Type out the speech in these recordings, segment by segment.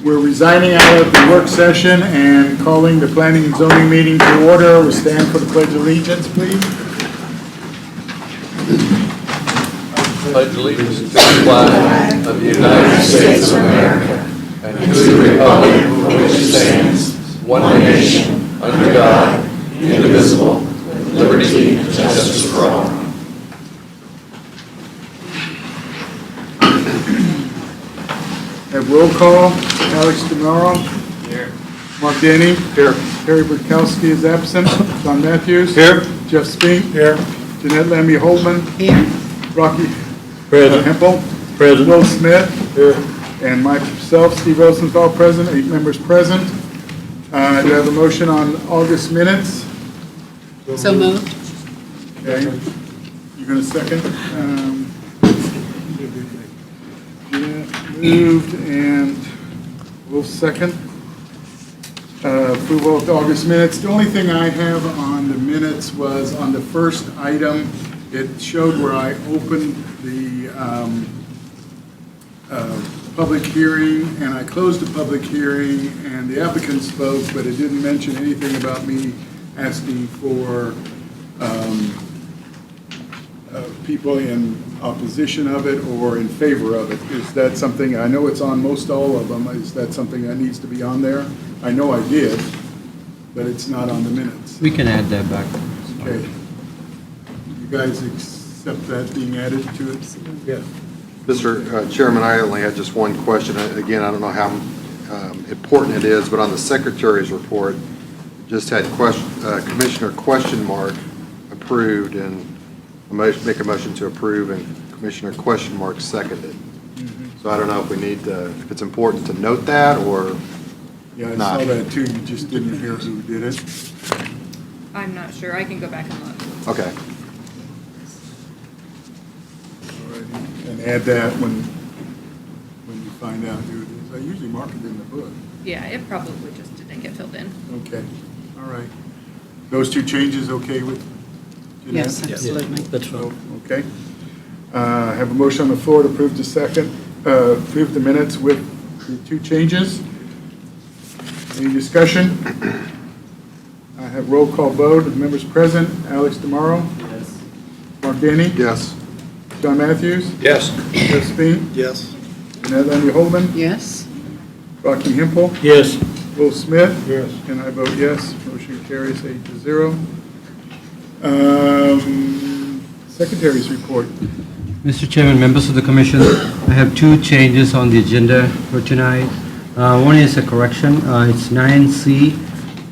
We're resigning out of the work session and calling the planning and zoning meeting to order. We stand for the Pledge of Allegiance, please. Pledge allegiance to the flag of the United States of America and to the republic for which it stands, one nation, under God, indivisible, with liberty and justice for all. Have roll call. Alex DeMauro. Here. Mark Denny. Here. Terry Burkowski is absent. John Matthews. Here. Jeff Spink. Here. Jeanette Lammy-Holman. Here. Rocky Present. Hempel. Present. Will Smith. Here. And myself, Steve Rosenthal, present. 8 members present. Do I have a motion on August minutes? So moved. Okay. You going to second? Moved and Wolf second. Approval of the August minutes. The only thing I have on the minutes was on the first item. It showed where I opened the public hearing and I closed the public hearing and the applicant spoke, but it didn't mention anything about me asking for people in opposition of it or in favor of it. Is that something, I know it's on most all of them, is that something that needs to be on there? I know I did, but it's not on the minutes. We can add that back. Okay. You guys accept that being added to it? Yes. Mr. Chairman, I only had just one question. Again, I don't know how important it is, but on the Secretary's report, it just had Commissioner question mark approved and make a motion to approve and Commissioner question mark seconded. So I don't know if we need to, if it's important to note that or Yeah, I not. saw that too. You just didn't hear who did it. I'm not sure. I can go back and look. Okay. Alrighty. And add that when you find out who it is. I usually mark it in the book. Yeah, it probably just didn't get filled in. Okay, all right. Those two changes okay with Jeanette? Yes, absolutely. That's fine. Okay. Have a motion on the floor to approve approve the minutes with the two changes. Any discussion? I have roll call vote of members present. Alex DeMauro? Yes. Mark Denny? Yes. John Matthews? Yes. Jeff Spink? Yes. Jeanette Lammy-Holman? Yes. Rocky Hempel? Yes. Will Smith? Yes. And I vote yes. Motion carries 8-0. Secretary's report. Mr. Chairman, members of the commission, I have two changes on the agenda for tonight. One is a correction. It's 9C.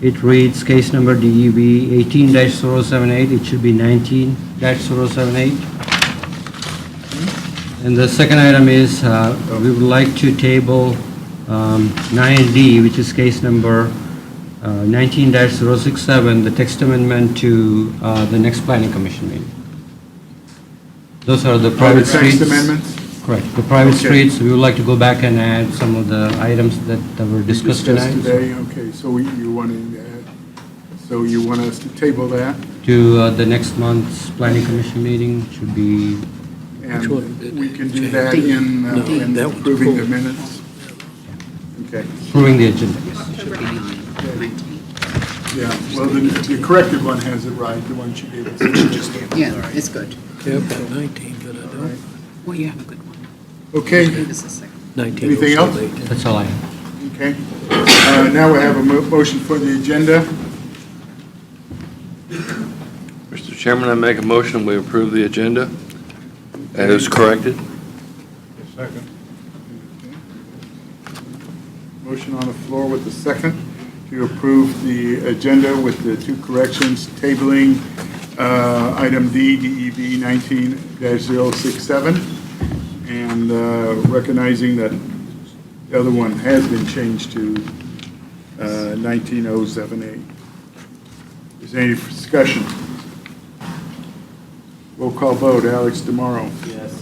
It reads case number DEB 18-078. It should be 19-078. And the second item is we would like to table 9D, which is case number 19-067, the text amendment to the next planning commission meeting. Those are the private streets. Text amendments? Correct. The private Okay. streets, we would like to go back and add some of the items that were discussed tonight today, okay, so you want us to table that? to the next month's planning commission meeting, which would be, And Which one? we can do that in that one's approving the full. minutes? Okay, approving the agenda. Yes. October 9th. 19. yeah, well, the corrected one has it right, the one she gave us. Yeah, it's good. Yeah, I've got 19, but I All don't. right. Well, you have a good one. Okay, Give us a second. 19. Anything else? That's all I have. okay. Now we have a motion for the agenda. Mr. Chairman, I make a motion, we approve the agenda as corrected. Second. Motion on the floor with the second to approve the agenda with the two corrections, tabling item D, DEB 19-067, and recognizing that the other one has been changed to 19078. Is there any discussion? Roll call vote. Alex DeMauro. Yes.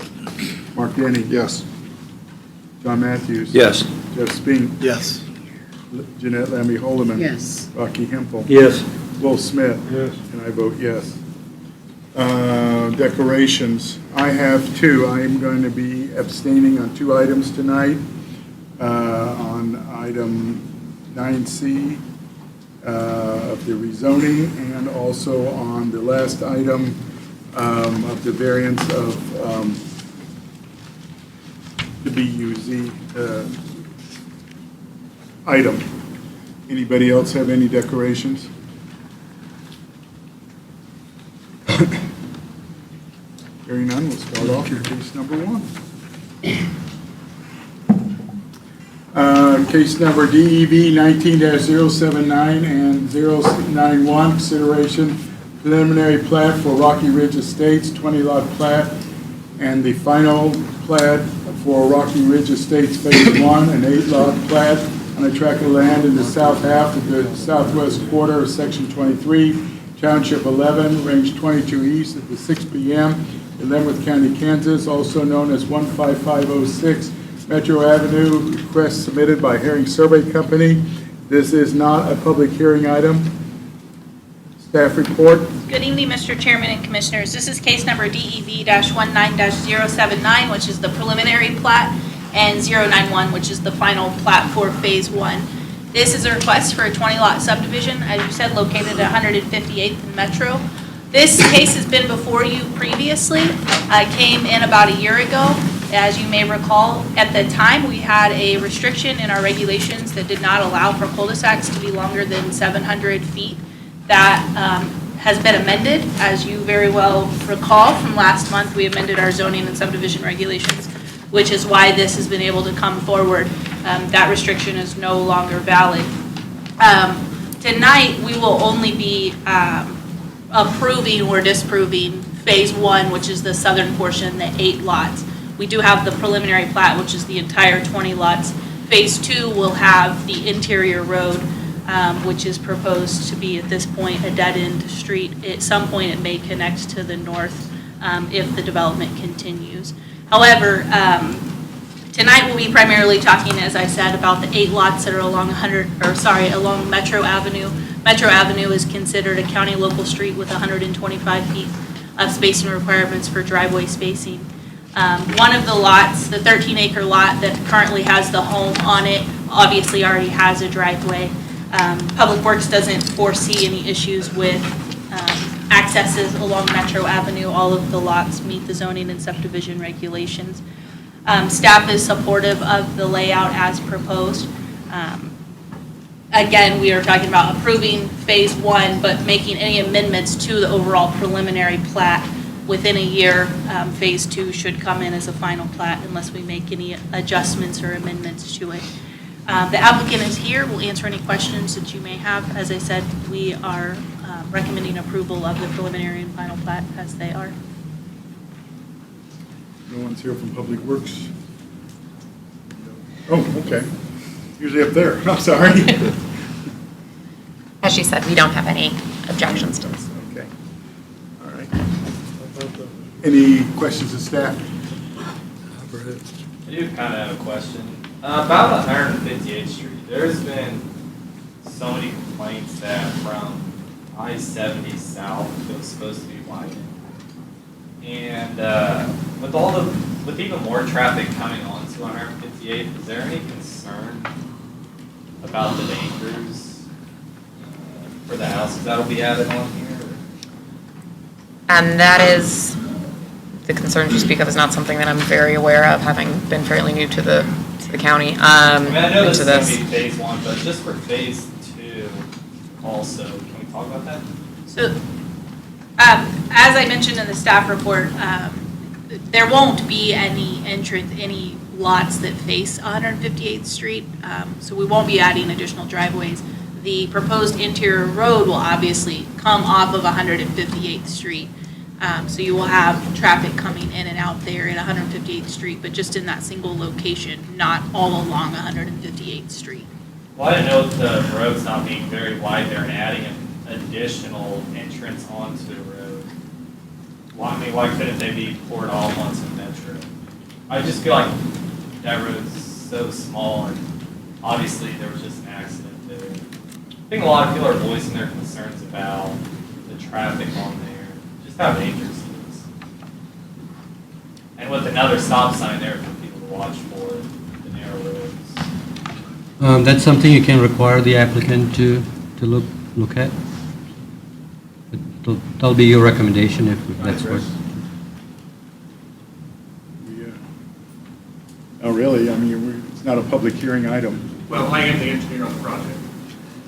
Mark Denny. Yes. John Matthews. Yes. Jeff Spink. Yes. Jeanette Lammy-Holman. Yes. Rocky Hempel. Yes. Will Smith. Yes. And I vote yes. Declarations. I have two. I am going to be abstaining on two items tonight. on item 9C of the rezoning, and also on the last item of the variance of the BUZ item. Anybody else have any decorations? Hearing none, we'll start off with case number 1. Case number DEV 19-079 and 091, consideration preliminary plat for Rocky Ridge Estates, 20-lot plat, and the final plat for Rocky Ridge Estates Phase 1, an 8-lot plat on a tract of land in the south half of the southwest quarter of Section 23, Township 11, Range 22 East at the 6 p.m. in Leavenworth County, Kansas, also known as 15506 Metro Avenue, request submitted by Herring Survey Company. This is not a public hearing item. Staff report. Good evening, Mr. Chairman and Commissioners. This is case number DEV-19-079, which is the preliminary plat, and 091, which is the final plat for Phase 1. This is a request for a 20-lot subdivision, as you said, located at 158th and Metro. This case has been before you previously. It came in about a year ago. As you may recall, at the time, we had a restriction in our regulations that did not allow for cul-de-sacs to be longer than 700 feet. That has been amended. As you very well recall, from last month, we amended our zoning and subdivision regulations, which is why this has been able to come forward. That restriction is no longer valid. Tonight, we will only be approving or disproving Phase 1, which is the southern portion, the 8 lots. We do have the preliminary plat, which is the entire 20 lots. Phase 2 will have the interior road, which is proposed to be at this point a dead-end street. At some point, it may connect to the north if the development continues. However, tonight we'll be primarily talking, as I said, about the 8 lots that are along along Metro Avenue. Metro Avenue is considered a county local street with 125 feet of spacing requirements for driveway spacing. One of the lots, the 13-acre lot that currently has the home on it, obviously already has a driveway. Public Works doesn't foresee any issues with accesses along Metro Avenue. All of the lots meet the zoning and subdivision regulations. Staff is supportive of the layout as proposed. Again, we are talking about approving Phase 1, but making any amendments to the overall preliminary plat within a year. Phase 2 should come in as a final plat unless we make any adjustments or amendments to it. The applicant is here. We'll answer any questions that you may have. As I said, we are recommending approval of the preliminary and final plat as they are. No one's here from Public Works. Oh, okay. Usually up there. I'm sorry. As she said, we don't have any objections to this. Okay. All right. Any questions of staff? I do kind of have a question. About 158th Street, there's been so many complaints that from I-70 south it was supposed to be widened. And with even more traffic coming onto 158th, is there any concern about the dangers for the houses that'll be added on here? And that is, the concern you speak of is not something that I'm very aware of, having been fairly new to the county. I mean, I know this is going to be Phase 1, but just for Phase 2 also, can we talk about that? So, as I mentioned in the staff report, there won't be any lots that face 158th Street, so we won't be adding additional driveways. The proposed interior road will obviously come off of 158th Street, so you will have traffic coming in and out there at 158th Street, but just in that single location, not all along 158th Street. Well, I didn't know the road's not being very wide there and adding an additional entrance onto the road. Well, I mean, why couldn't they be poured off onto Metro? I just feel like that road's so small, and obviously there was just an accident there. I think a lot of people are voicing their concerns about the traffic on there, just how dangerous it is. And with another stop sign there for people to watch for, the narrow roads. That's something you can require the applicant to look at. That'll be your recommendation if that's what. Oh, really? I mean, it's not a public hearing item. Well, I am the engineer on the project.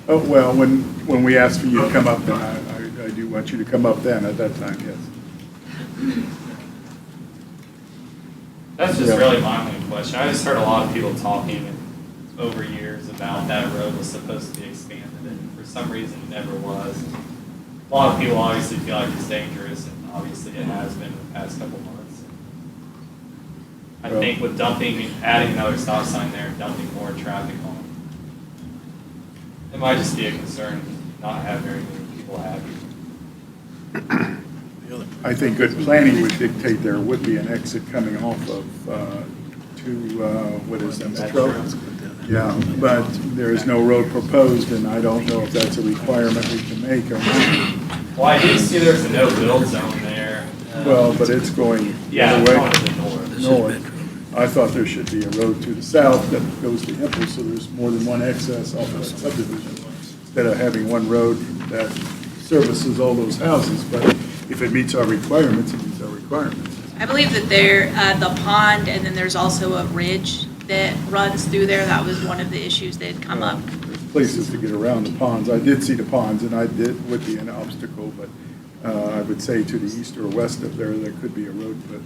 Oh, well, when we ask for you to come up, then I do want you to come up then, at that time, yes. That's just Yeah. really my only question. I just heard a lot of people talking over years about that road was supposed to be expanded, and for some reason it never was. A lot of people obviously feel like it's dangerous, and obviously it has been in the past couple months. I Well- think with dumping, adding another stop sign there, and dumping more traffic on, it might just be a concern not have very many people happy. I think good planning would dictate there would be an exit coming off of, what is that, Metro? Yeah, but there is no road proposed, and I don't know if that's a requirement we can make or not. Well, I did see there's a no-build zone there. Well, but it's going the Yeah, other it's way. going to the north. North. I thought there should be a road to the south that goes to Hempel, so there's more than one access off of that subdivision, instead of having one road that services all those houses. But if it meets our requirements, it meets our requirements. I believe that there, the pond, and then there's also a ridge that runs through there. That was one of the issues that had come up. There's places to get around the ponds. I did see the ponds, and would be an obstacle, but I would say to the east or west of there could be a road, but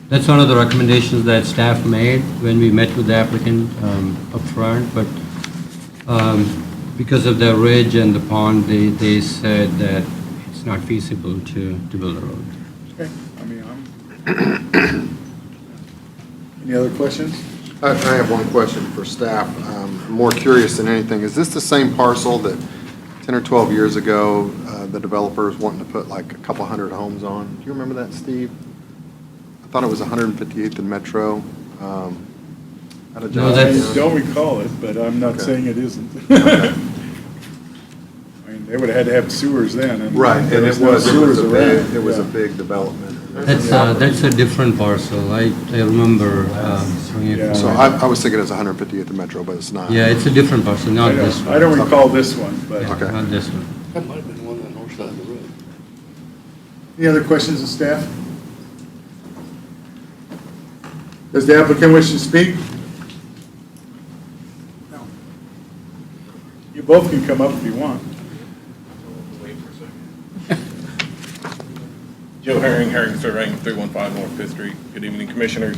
That's one of the recommendations that staff made when we met with the applicant up front, but because of the ridge and the pond, they said that it's not feasible to build a road. okay. I mean, any other questions? I have one question for staff. I'm more curious than anything. Is this the same parcel that 10 or 12 years ago, the developer was wanting to put like a couple hundred homes on? Do you remember that, Steve? I thought it was 158th and Metro. No, that's- I don't recall it, but I'm not Okay. saying it isn't. Okay. I mean, they would have had to have sewers then. and Right, and there it no was sewers a around. big, it was a Yeah. big development. That's a different parcel. I remember bringing it Yeah. So forward. I was thinking it was 158th and Metro, but it's not. Yeah, it's a different parcel, not this one. I don't recall this one, but. Yeah, Okay. not this one. That might have been one on the north side of the road. Any other questions of staff? Does the applicant wish to speak? No. You both can come up if you want. Wait for a second. Joe Herring, Herring Surveying, 315 North Fifth Street. Good evening, Commissioners.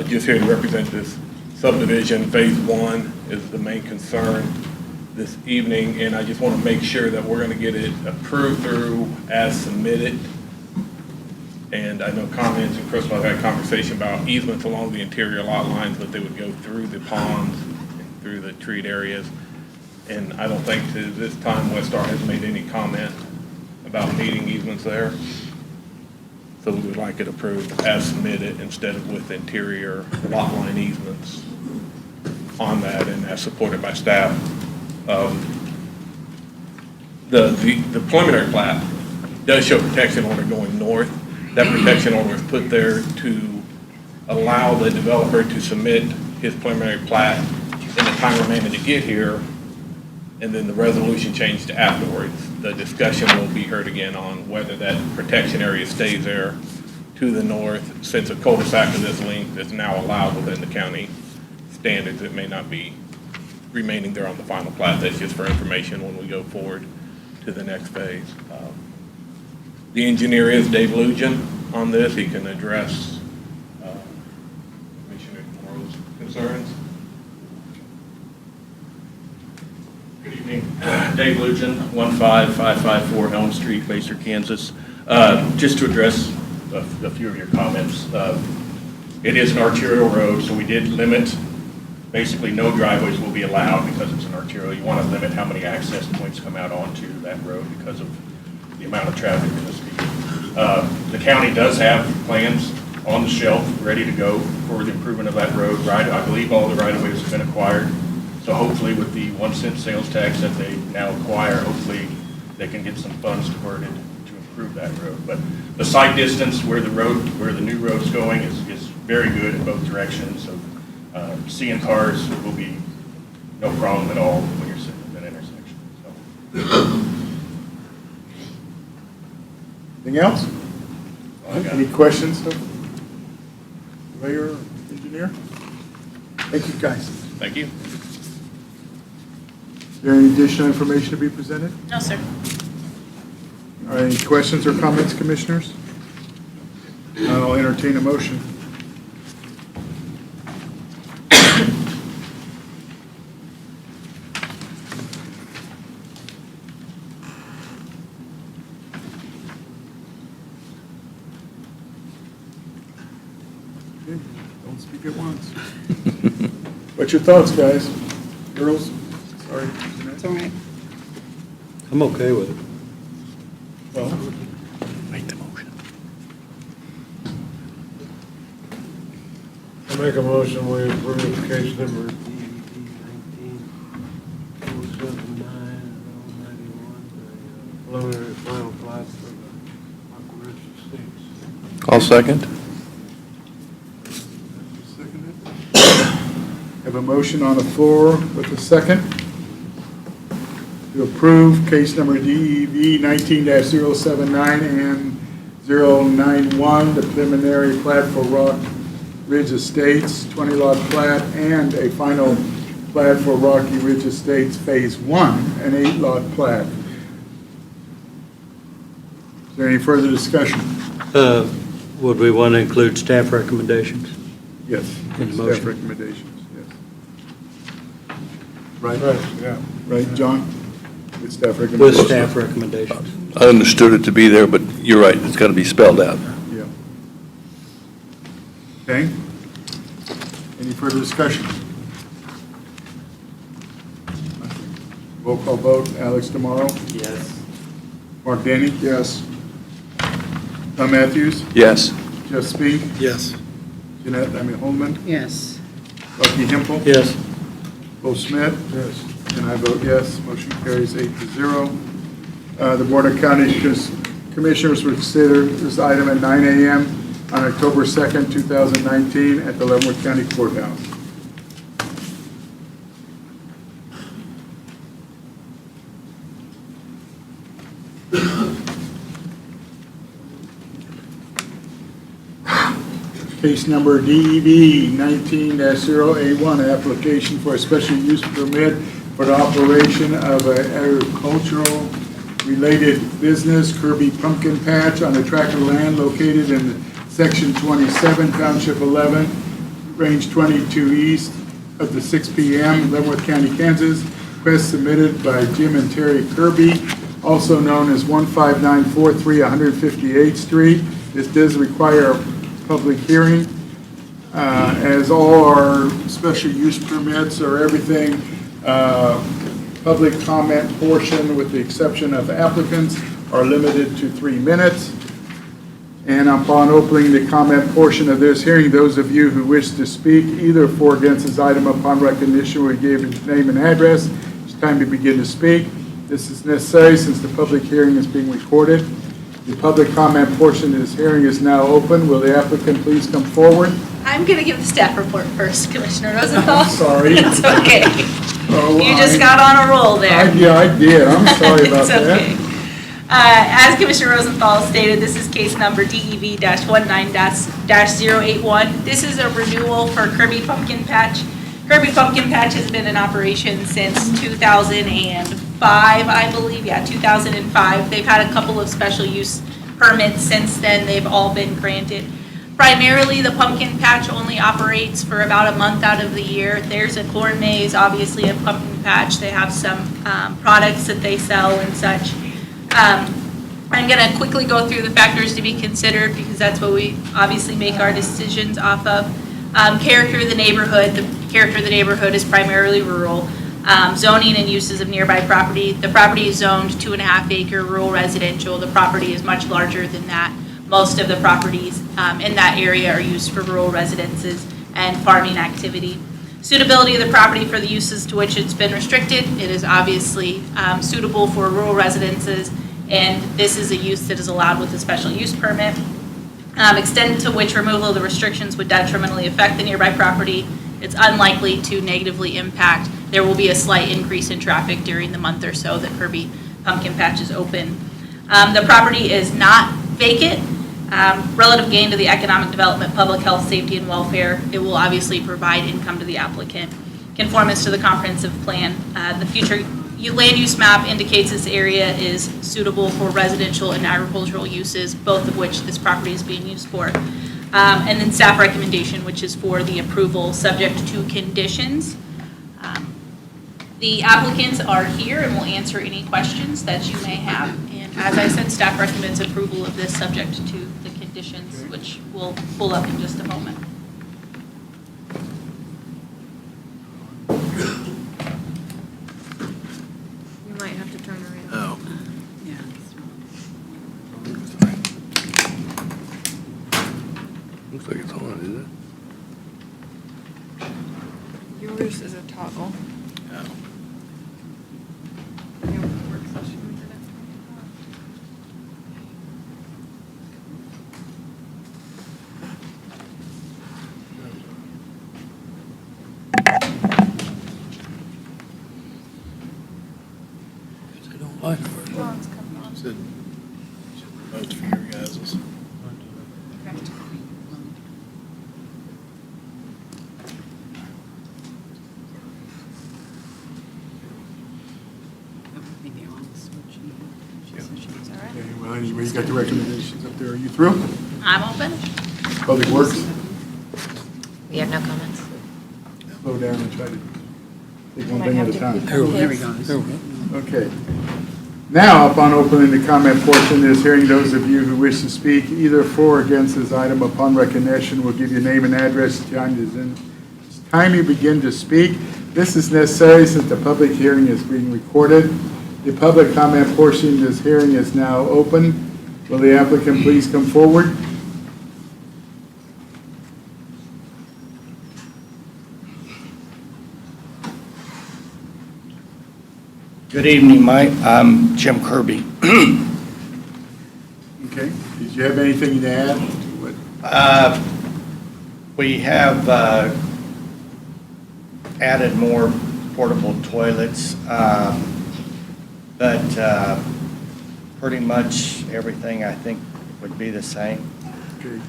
Just here to represent this subdivision. Phase 1 is the main concern this evening, and I just want to make sure that we're going to get it approved through as submitted. And I know comments, and Crystal, I've had conversation about easements along the interior lot lines, but they would go through the ponds, and through the treat areas. And I don't think to this time Westar has made any comment about needing easements there. So we would like it approved as submitted instead of with interior lot line easements on that, and as supported by staff. The preliminary plat does show protection order going north. That protection order was put there to allow the developer to submit his preliminary plat in the time remaining to get here, and then the resolution changed afterwards. The discussion will be heard again on whether that protection area stays there to the north. Since a cul-de-sac of this length is now allowed within the county standards, it may not be remaining there on the final plat. That's just for information when we go forward to the next phase. The engineer is Dave Lujan on this. He can address Commissioner Morrow's concerns. Good evening. Dave Lujan, 15554 Elm Street, Macer, Kansas. Just to address a few of your comments. It is an arterial road, so we did limit, basically no driveways will be allowed because it's an arterial. You want to limit how many access points come out onto that road because of the amount of traffic in this speed. The county does have plans on the shelf ready to go for the improvement of that road. I believe all the right-of-ways have been acquired. So hopefully with the 1 cent sales tax that they now acquire, hopefully they can get some funds diverted to improve that road. But the sight distance where the new road's going is very good in both directions. So seeing cars will be no problem at all when you're sitting at that intersection, so. Anything else? all I got. Any questions of Mayor or Engineer? Thank you, guys. Thank you. Is there any additional information to be presented? No, sir. All right, any questions or comments, Commissioners? I'll entertain a motion. Okay, don't speak at once. What's your thoughts, guys? Girls? Sorry. It's all right. I'm okay with it. Well, Make the motion. I make a motion, we approve case number preliminary final plat for the Aqua Ridge Estates. I'll second. seconded. Have a motion on the floor with a second to approve case number DEV 19-079 and 091, the preliminary plat for Rock Ridge Estates, 20-lot plat, and a final plat for Rocky Ridge Estates Phase 1, an 8-lot plat. Is there any further discussion? Would we want to include staff recommendations? Yes. In the Staff motion. recommendations, yes. Right? Right, yeah. Right, John? With staff With recommendations? staff recommendations. I understood it to be there, but you're right, it's got to be spelled out. Yeah. Okay. Any further discussion? Roll call vote, Alex Tomorrow, Yes. Mark Danny, Yes. Tom Matthews, Yes. Jeff Speak, Yes. Holman, Yes. Bucky Himpel, Yes. Bo Smith, Yes. and I vote yes. Motion carries 8-0. The Board of County Commissioners will consider this item at 9 a.m. on October 2nd, 2019 at the Leavenworth County Courthouse. Case number DEB 19-081, application for a special use permit for the operation of an agricultural-related business, Kirby Pumpkin Patch, on a tract of land located in Section 27, Township 11, Range 22 East of the 6 p.m., Leavenworth County, Kansas. Request submitted by Jim and Terry Kirby, also known as 15943 158th Street. This does require a public hearing, as all our special use permits or everything, public comment portion, with the exception of applicants, are limited to 3 minutes. And upon opening the comment portion of this hearing, those of you who wish to speak either for or against this item upon recognition will give your name and address. It's time to begin to speak. This is necessary since the public hearing is being recorded. The public comment portion of this hearing is now open. Will the applicant please come forward? I'm going to give the staff report first, Commissioner Rosenthal. Sorry. It's okay. Oh, You just got on a roll there. Yeah, I did. I'm sorry about It's that. okay. As Commissioner Rosenthal stated, this is case number DEV-19-081. This is a renewal for Kirby Pumpkin Patch. Kirby Pumpkin Patch has been in operation since 2005, I believe. Yeah, 2005. They've had a couple of special use permits since then. They've all been granted. Primarily, the pumpkin patch only operates for about a month out of the year. There's a corn maze, obviously a pumpkin patch. They have some products that they sell and such. I'm going to quickly go through the factors to be considered because that's what we obviously make our decisions off of. Character of the neighborhood. The character of the neighborhood is primarily rural. Zoning and uses of nearby property. The property is zoned 2.5 acre rural residential. The property is much larger than that. Most of the properties in that area are used for rural residences and farming activity. Suitability of the property for the uses to which it's been restricted. It is obviously suitable for rural residences, and this is a use that is allowed with a special use permit. Extent to which removal of the restrictions would detrimentally affect the nearby property. It's unlikely to negatively impact there will be a slight increase in traffic during the month or so that Kirby Pumpkin Patch is open. The property is not vacant. Relative gain to the economic development, public health, safety, and welfare, it will obviously provide income to the applicant. Conformance to the comprehensive plan. The future land use map indicates this area is suitable for residential and agricultural uses, both of which this property is being used for. And then staff recommendation, which is for the approval subject to conditions. The applicants are here and will answer any questions that you may have. And as I said, staff recommends approval of this subject to the conditions, which we'll pull up in just a moment. You might have to turn around. Oh. Yeah. Looks like it's on, isn't it? Yours is a toggle. Oh. You know, work session we did it. They don't like it. Oh, it's coming on. Said, vote for your guys's. Maybe on the switch. Is that right? Okay, well, anyway, you got the recommendations up there. Are you through? I'm open. Public Works, We have no comments. slow down and try to take one thing at a time. There we go. There we go. Okay. Now, upon opening the comment portion, is hearing those of you who wish to speak either for or against this item upon recognition. We'll give you name and address. Time you begin to speak. This is necessary since the public hearing is being recorded. The public comment portion of this hearing is now open. Will the applicant please come forward? Good evening, Mike. I'm Jim Kirby. Okay. Did you have anything to add to what? We have added more portable toilets, but pretty much everything I think would be the same. Okay.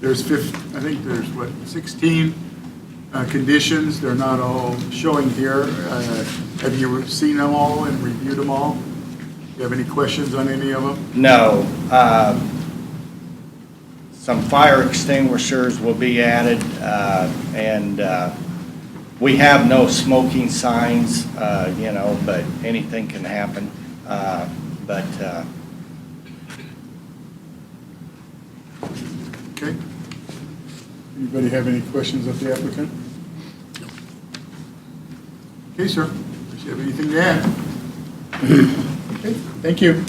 There's I think there's, what, 16 conditions. They're not all showing here. Have you seen them all and reviewed them all? Do you have any questions on any of them? No. Some fire extinguishers will be added, and we have no smoking signs, but anything can happen. Okay. Anybody have any questions of the applicant? Okay, sir. Does you have anything to add? Okay, thank you.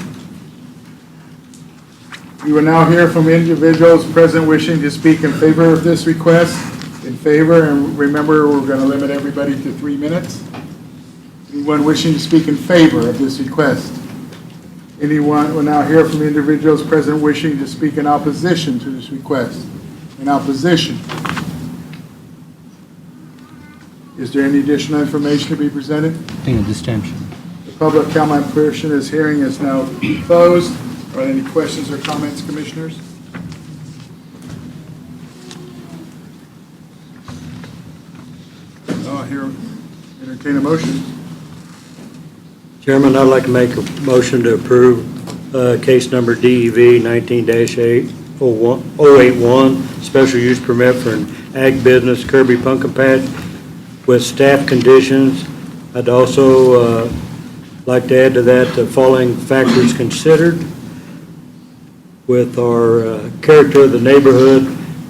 We will now hear from individuals present wishing to speak in favor of this request. In favor, and remember, we're going to limit everybody to 3 minutes. Anyone wishing to speak in favor of this request? Anyone will now hear from individuals present wishing to speak in opposition to this request. In opposition. Is there any additional information to be presented? I think at this time, sure. The public comment portion of this hearing is now closed. Are there any questions or comments, commissioners? I'll entertain a motion. Chairman, I'd like to make a motion to approve case number DEV 19-8081, special use permit for an ag business, Kirby Pumpkin Patch, with staff conditions. I'd also like to add to that the following factors considered with our character of the neighborhood,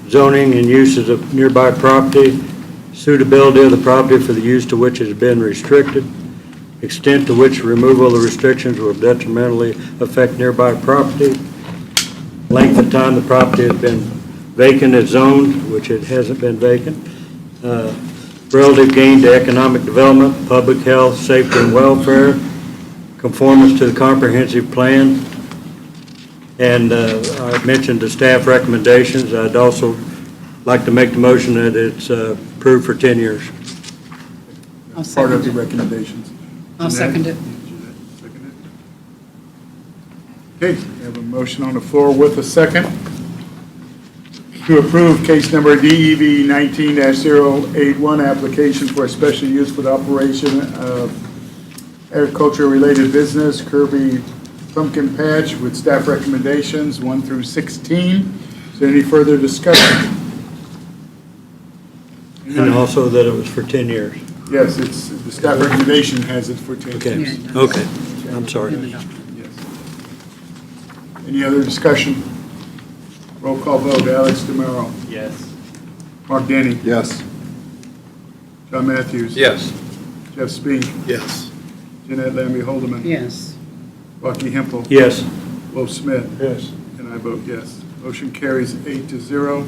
zoning and uses of nearby property, suitability of the property for the use to which it has been restricted, extent to which removal of the restrictions will detrimentally affect nearby property, length of time the property has been vacant as zoned, which it hasn't been vacant, relative gain to economic development, public health, safety, and welfare, conformance to the comprehensive plan, and I mentioned the staff recommendations. I'd also like to make the motion that it's approved for 10 years. I'll part of second the it. recommendations. I'll Jeanette? second it. Jeanette, second it. Okay, we have a motion on the floor with a second to approve case number DEV 19-081, application for a special use for the operation of agriculture-related business, Kirby Pumpkin Patch, with staff recommendations 1 through 16. Is there any further discussion? And also that it was for 10 years. Yes, it's, the staff recommendation has it for 10 Okay, years. Yeah, it does. okay, I'm sorry. In the document. Yes. Any other discussion? Roll call vote, Alex DeMuro. Yes. Mark Denny. Yes. John Matthews. Yes. Jeff Spink. Yes. Jeanette Lamb Holdeman. Yes. Rocky Hempel. Yes. Wolf Smith. Yes. And I vote yes. Motion carries 8-0.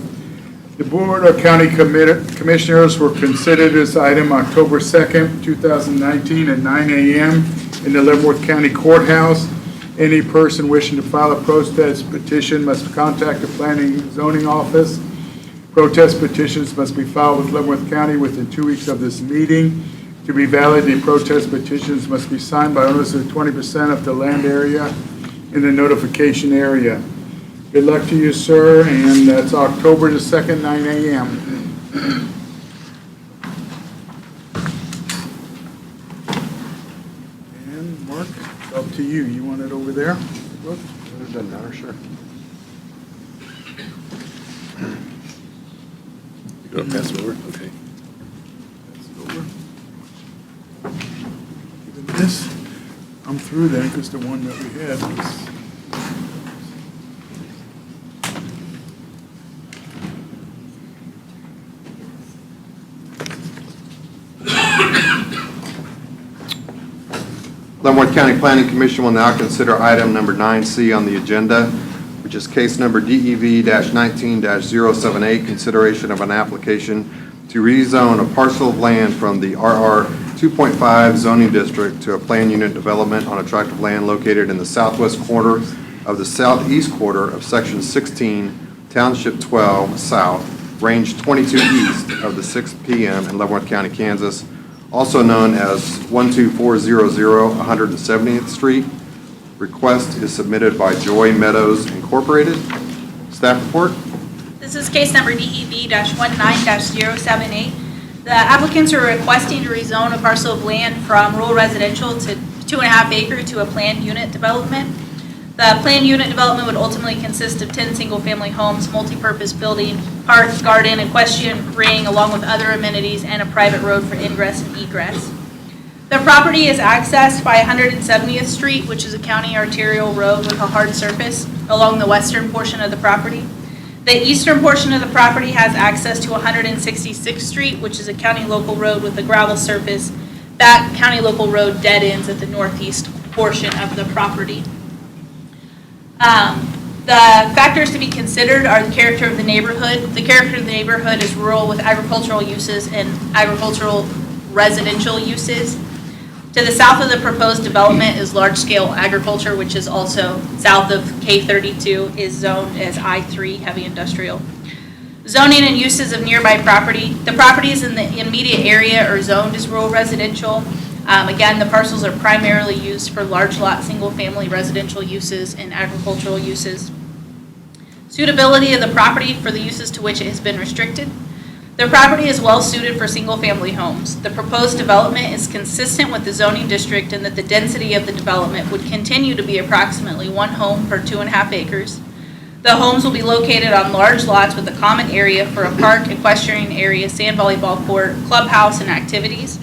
The Board of County Commissioners will consider this item October 2nd, 2019 at 9 a.m. in the Leavenworth County Courthouse. Any person wishing to file a protest petition must contact the Planning and Zoning Office. Protest petitions must be filed with Leavenworth County within 2 weeks of this meeting. To be valid, the protest petitions must be signed by owners of 20% of the land area in the notification area. Good luck to you, sir, and that's October the 2nd, 9 a.m. And Mark, it's up to you. You want it over there? It doesn't matter, sure. You gonna pass it over? Okay. Pass it over. Even this, I'm through that because the one that we had was. Leavenworth County Planning Commission will now consider item number 9C on the agenda, which is case number DEV-19-078, consideration of an application to rezone a parcel of land from the RR 2.5 zoning district to a planned unit development on a tract of land located in the southwest corner of the southeast quarter of Section 16, Township 12 South, Range 22 East of the 6th PM in Leavenworth County, Kansas, also known as 12400 170th Street. Request is submitted by Joy Meadows Incorporated. Staff report? This is case number DEV-19-078. The applicants are requesting to rezone a parcel of land from rural residential to 2.5 acre to a planned unit development. The planned unit development would ultimately consist of 10 single-family homes, multi-purpose building, park, garden, equestrian ring, along with other amenities, and a private road for ingress and egress. The property is accessed by 170th Street, which is a county arterial road with a hard surface along the western portion of the property. The eastern portion of the property has access to 166th Street, which is a county local road with a gravel surface. That county local road dead ends at the northeast portion of the property. The factors to be considered are the character of the neighborhood. The character of the neighborhood is rural with agricultural uses and agricultural residential uses. To the south of the proposed development is large-scale agriculture, which is also south of K32, is zoned as I3, heavy industrial. Zoning and uses of nearby property. The properties in the immediate area are zoned as rural residential. Again, the parcels are primarily used for large lot, single-family residential uses and agricultural uses. Suitability of the property for the uses to which it has been restricted. The property is well suited for single-family homes. The proposed development is consistent with the zoning district in that the density of the development would continue to be approximately 1 home per 2.5 acres. The homes will be located on large lots with a common area for a park, equestrian area, sand volleyball court, clubhouse, and activities.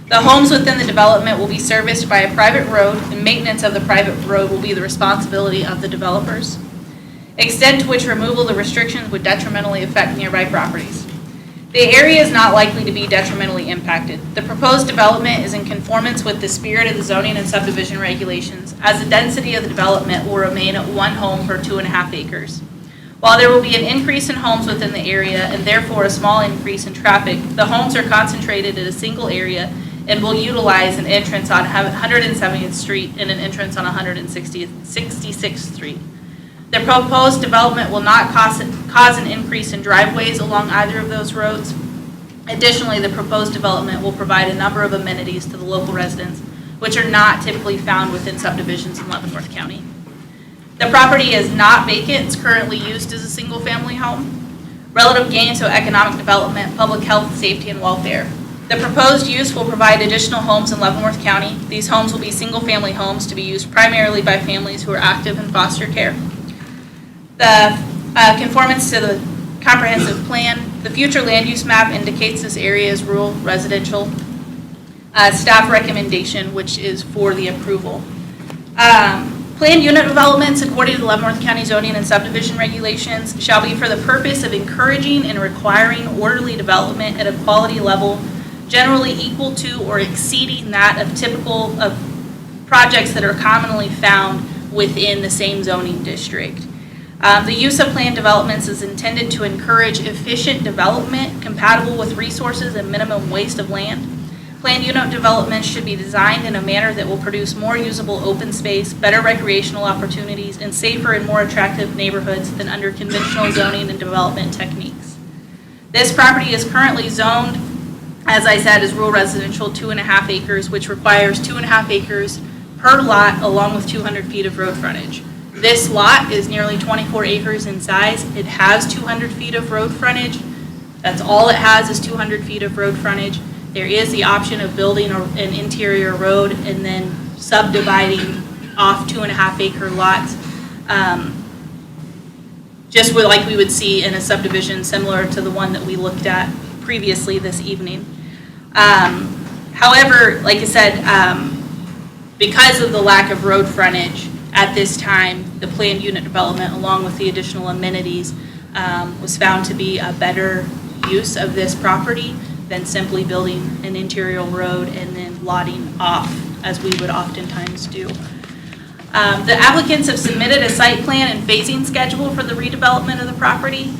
The homes within the development will be serviced by a private road, and maintenance of the private road will be the responsibility of the developers. Extent to which removal of the restrictions would detrimentally affect nearby properties. The area is not likely to be detrimentally impacted. The proposed development is in conformance with the spirit of the zoning and subdivision regulations, as the density of the development will remain at 1 home per 2.5 acres. While there will be an increase in homes within the area and therefore a small increase in traffic, the homes are concentrated in a single area and will utilize an entrance on 170th Street and an entrance on 166th Street. The proposed development will not cause an increase in driveways along either of those roads. Additionally, the proposed development will provide a number of amenities to the local residents, which are not typically found within subdivisions in Leavenworth County. The property is not vacant, it's currently used as a single-family home. Relative gains to economic development, public health, safety, and welfare. The proposed use will provide additional homes in Leavenworth County. These homes will be single-family homes to be used primarily by families who are active in foster care. The conformance to the comprehensive plan, the future land use map indicates this area is rural residential. Staff recommendation, which is for the approval. Planned unit developments, according to the Leavenworth County zoning and subdivision regulations, shall be for the purpose of encouraging and requiring orderly development at a quality level generally equal to or exceeding that of typical of projects that are commonly found within the same zoning district. The use of planned developments is intended to encourage efficient development compatible with resources and minimum waste of land. Planned unit development should be designed in a manner that will produce more usable open space, better recreational opportunities, and safer and more attractive neighborhoods than under conventional zoning and development techniques. This property is currently zoned, as I said, as rural residential 2.5 acres, which requires 2.5 acres per lot along with 200 feet of road frontage. This lot is nearly 24 acres in size. It has 200 feet of road frontage. That's all it has is 200 feet of road frontage. There is the option of building an interior road and then subdividing off 2.5 acre lots, just like we would see in a subdivision similar to the one that we looked at previously this evening. However, like I said, because of the lack of road frontage at this time, the planned unit development along with the additional amenities was found to be a better use of this property than simply building an interior road and then lotting off, as we would oftentimes do. The applicants have submitted a site plan and phasing schedule for the redevelopment of the property.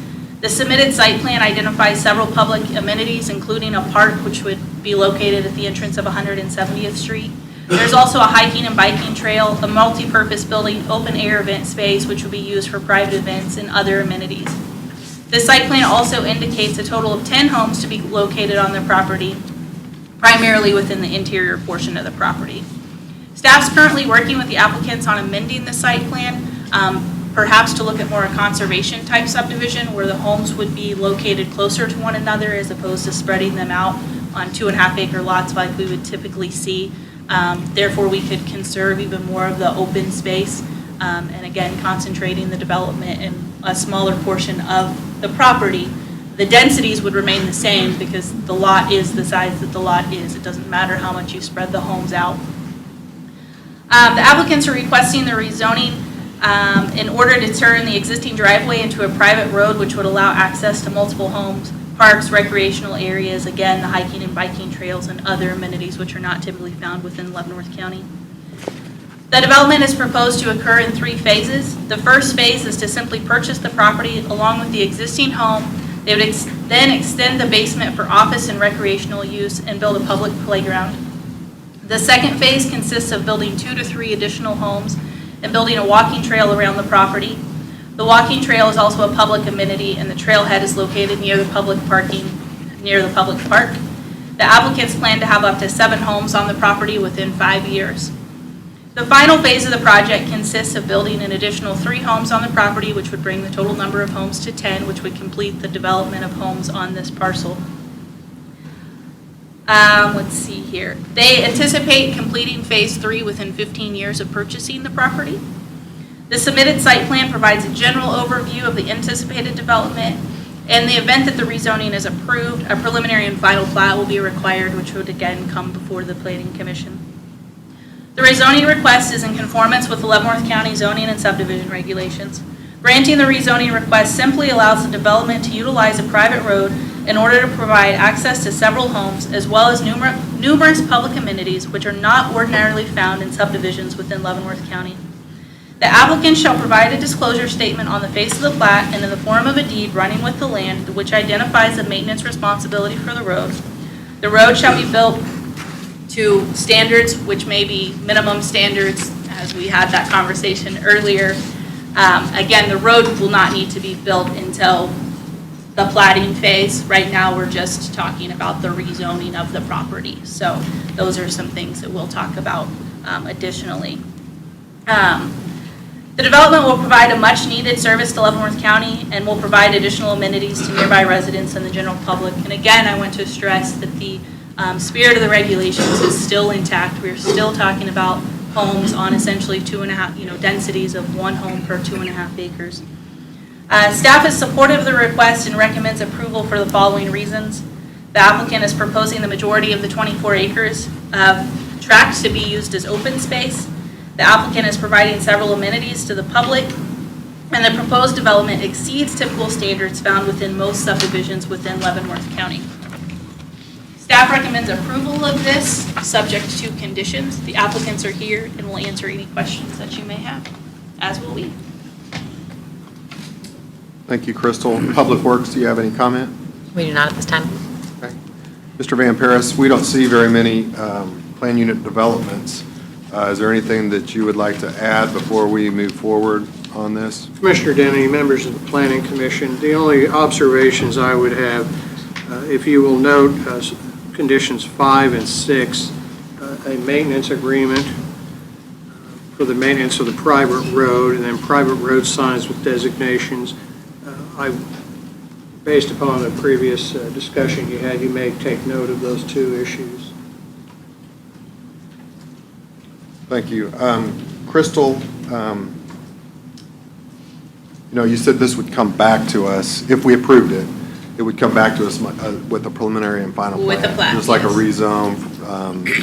The submitted site plan identifies several public amenities, including a park which would be located at the entrance of 170th Street. There's also a hiking and biking trail, a multi-purpose building, open air event space, which will be used for private events and other amenities. The site plan also indicates a total of 10 homes to be located on the property, primarily within the interior portion of the property. Staff's currently working with the applicants on amending the site plan, perhaps to look at more a conservation type subdivision where the homes would be located closer to one another as opposed to spreading them out on 2.5 acre lots like we would typically see. Therefore, we could conserve even more of the open space and again, concentrating the development in a smaller portion of the property. The densities would remain the same because the lot is the size that the lot is. It doesn't matter how much you spread the homes out. The applicants are requesting the rezoning in order to turn the existing driveway into a private road which would allow access to multiple homes, parks, recreational areas, again, the hiking and biking trails and other amenities which are not typically found within Leavenworth County. The development is proposed to occur in 3 phases. The first phase is to simply purchase the property along with the existing home. They would then extend the basement for office and recreational use and build a public playground. The second phase consists of building 2 to 3 additional homes and building a walking trail around the property. The walking trail is also a public amenity and the trailhead is located near the public park. The applicants plan to have up to 7 homes on the property within 5 years. The final phase of the project consists of building an additional 3 homes on the property, which would bring the total number of homes to 10, which would complete the development of homes on this parcel. Let's see here. They anticipate completing phase 3 within 15 years of purchasing the property. The submitted site plan provides a general overview of the anticipated development. In the event that the rezoning is approved, a preliminary and final plat will be required, which would again come before the Planning Commission. The rezoning request is in conformance with the Leavenworth County zoning and subdivision regulations. Granting the rezoning request simply allows the development to utilize a private road in order to provide access to several homes as well as numerous public amenities which are not ordinarily found in subdivisions within Leavenworth County. The applicant shall provide a disclosure statement on the face of the plat and in the form of a deed running with the land which identifies the maintenance responsibility for the road. The road shall be built to standards, which may be minimum standards, as we had that conversation earlier. Again, the road will not need to be built until the plating phase. Right now, we're just talking about the rezoning of the property. So those are some things that we'll talk about additionally. The development will provide a much-needed service to Leavenworth County and will provide additional amenities to nearby residents and the general public. And again, I want to stress that the spirit of the regulations is still intact. We're still talking about homes on essentially 2.5, densities of 1 home per 2.5 acres. Staff is supportive of the request and recommends approval for the following reasons. The applicant is proposing the majority of the 24 acres of tract to be used as open space. The applicant is providing several amenities to the public, and the proposed development exceeds typical standards found within most subdivisions within Leavenworth County. Staff recommends approval of this, subject to conditions. The applicants are here and will answer any questions that you may have, as will we. Thank you, Crystal. Public Works, do you have any comment? We do not at this time. Okay. Mr. Van Paris, we don't see very many plan unit developments. Is there anything that you would like to add before we move forward on this? Commissioner Denny, members of the Planning Commission, the only observations I would have, if you will note conditions 5 and 6, a maintenance agreement for the maintenance of the private road, and then private road signs with designations. Based upon the previous discussion you had, you may take note of those 2 issues. Thank you. Crystal, you said this would come back to us, if we approved it, it would come back to us with a preliminary and final plan. With the plan, just like yes. a rezone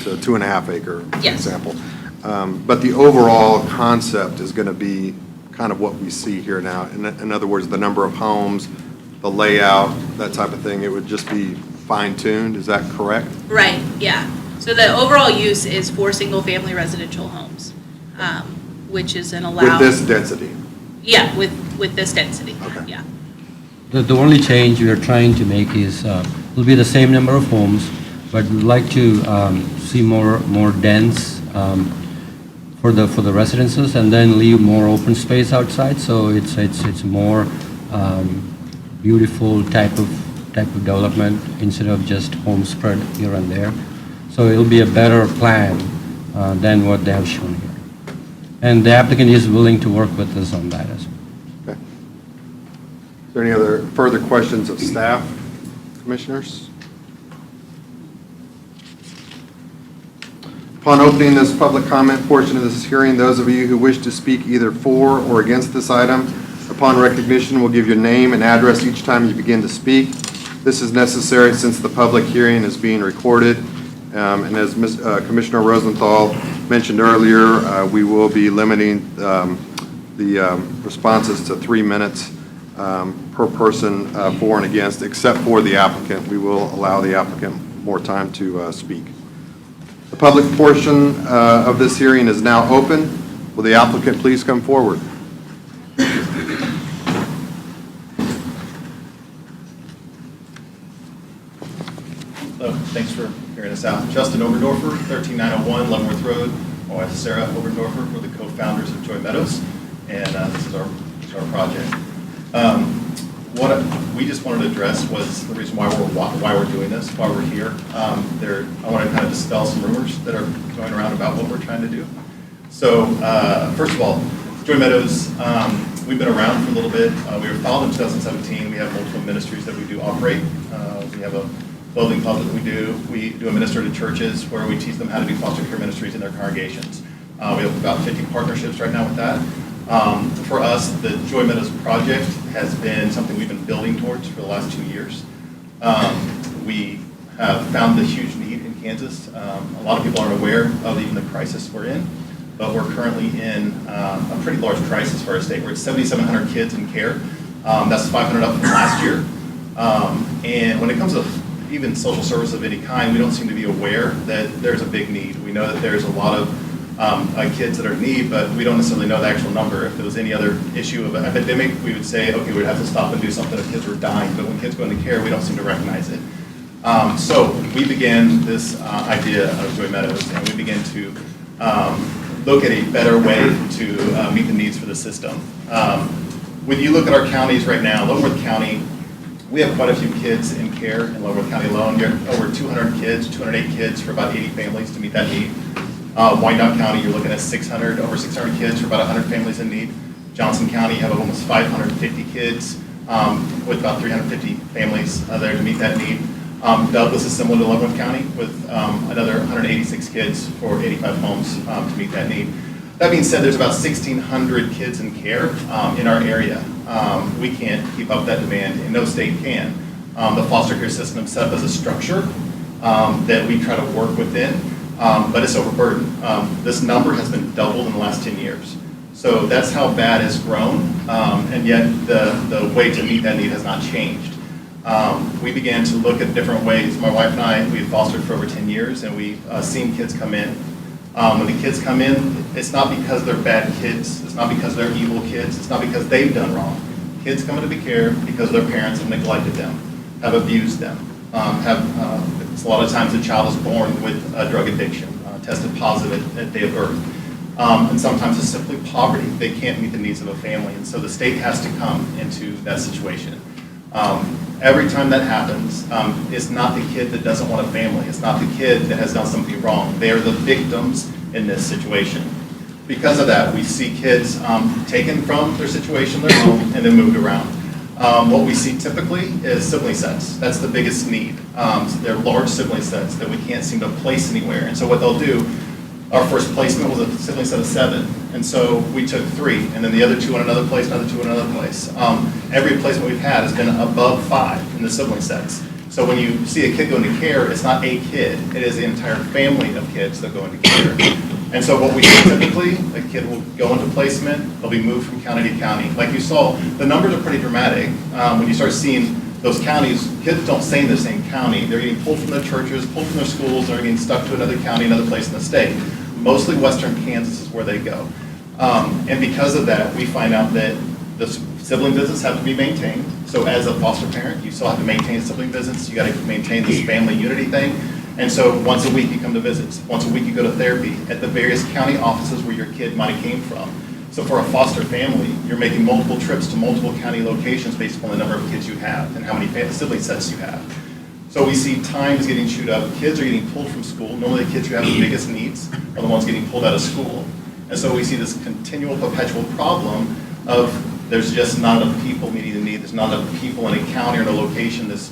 to 2.5 acre Yes. example. But the overall concept is going to be kind of what we see here now. In other words, the number of homes, the layout, that type of thing, it would just be fine-tuned. Is that correct? Right, yeah. So the overall use is 4 single-family residential homes, which is an allowed. With this density? Yeah, with this density, Okay. yeah. The only change we are trying to make is, it'll be the same number of homes, but we'd like to see more dense for the residences, and then leave more open space outside, so it's more beautiful type of development instead of just home spread here and there. So it'll be a better plan than what they have shown here. And the applicant is willing to work with us on that as well. Okay. Is there any other further questions of staff, commissioners? Upon opening this public comment portion of this hearing, those of you who wish to speak either for or against this item, upon recognition, will give your name and address each time you begin to speak. This is necessary since the public hearing is being recorded. And as Commissioner Rosenthal mentioned earlier, we will be limiting the responses to 3 minutes per person for and against, except for the applicant. We will allow the applicant more time to speak. The public portion of this hearing is now open. Will the applicant please come forward? Thanks for hearing us out. Justin Oberdorfer, 13901 Leavenworth Road. My wife Sarah Oberdorfer. We're the co-founders of Joy Meadows, and this is our project. What we just wanted to address was the reason why we're doing this, why we're here. I want to kind of dispel some rumors that are going around about what we're trying to do. So, first of all, Joy Meadows, we've been around for a little bit. We were founded in 2017. We have multiple ministries that we do operate. We have a clothing closet that we do administer to churches where we teach them how to do foster care ministries in their congregations. We have about 50 partnerships right now with that. For us, the Joy Meadows project has been something we've been building towards for the last 2 years. We have found the huge need in Kansas. A lot of people aren't aware of even the crisis we're in, but we're currently in a pretty large crisis for our state. We're at 7,700 kids in care. That's 500 up from last year. And when it comes to even social service of any kind, we don't seem to be aware that there's a big need. We know that there's a lot of kids that are in need, but we don't necessarily know the actual number. If there was any other issue of an epidemic, we would say, okay, we'd have to stop and do something if kids were dying. But when kids go into care, we don't seem to recognize it. So we began this idea of Joy Meadows, and we began to look at a better way to meet the needs for the system. When you look at our counties right now, Leavenworth County We have quite a few kids in care in Leavenworth County alone. You're over 200 kids, 208 kids for about 80 families to meet that need. Wyandotte County, you're looking at over 600 kids for about 100 families in need. Johnson County, you have almost 550 kids with about 350 families there to meet that need. Douglas is similar to Leavenworth County with another 186 kids for 85 homes to meet that need. That being said, there's about 1,600 kids in care in our area. We can't keep up that demand, and no state can. The foster care system is set up as a structure that we try to work within, but it's overburdened. This number has been doubled in the last 10 years. So that's how bad it's grown, and yet the way to meet that need has not changed. We began to look at different ways. My wife and I, we've fostered for over 10 years, and we've seen kids come in. When the kids come in, it's not because they're bad kids. It's not because they're evil kids. It's not because they've done wrong. Kids come into care because their parents have neglected them, have abused them, it's a lot of times the child is born with a drug addiction, tested positive at day of birth. And sometimes it's simply poverty. They can't meet the needs of a family, and so the state has to come into that situation. Every time that happens, it's not the kid that doesn't want a family. It's not the kid that has done something wrong. They are the victims in this situation. Because of that, we see kids taken from their situation, their home, and then moved around. What we see typically is sibling sets. That's the biggest need. They're large sibling sets that we can't seem to place anywhere. And so what they'll do, our first placement was a sibling set of 7. And so we took 3, and then the other 2 in another place, another 2 in another place. Every placement we've had has been above 5 in the sibling sets. So when you see a kid go into care, it's not a kid. It is the entire family of kids that go into care. And so what we see typically, a kid will go into placement, they'll be moved from county to county. Like you saw, the numbers are pretty dramatic. When you start seeing those counties, kids don't stay in the same county. They're getting pulled from their churches, pulled from their schools, they're getting stuck to another county, another place in the state. Mostly western Kansas is where they go. And because of that, we find out that the sibling visits have to be maintained. So as a foster parent, you still have to maintain sibling visits. You got to maintain this family unity thing. And so once a week you come to visits. Once a week you go to therapy at the various county offices where your kid might have came from. So for a foster family, you're making multiple trips to multiple county locations based on the number of kids you have and how many sibling sets you have. So we see time is getting chewed up. Kids are getting pulled from school. Normally the kids who have the biggest needs are the ones getting pulled out of school. And so we see this continual, perpetual problem of there's just not enough people meeting the need. There's not enough people in a county or in a location that's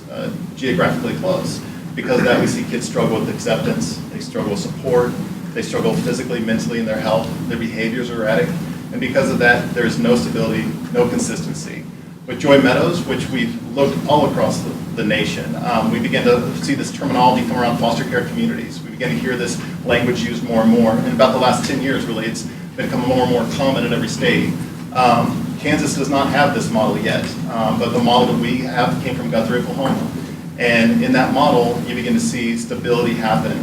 geographically close. Because of that, we see kids struggle with acceptance. They struggle with support. They struggle physically, mentally in their health. Their behaviors are erratic. And because of that, there's no stability, no consistency. With Joy Meadows, which we've looked all across the nation, we began to see this terminology come around foster care communities. We began to hear this language used more and more. And about the last 10 years, really, it's become more and more common in every state. Kansas does not have this model yet, but the model that we have came from Guthrie, Oklahoma. And in that model, you begin to see stability happen.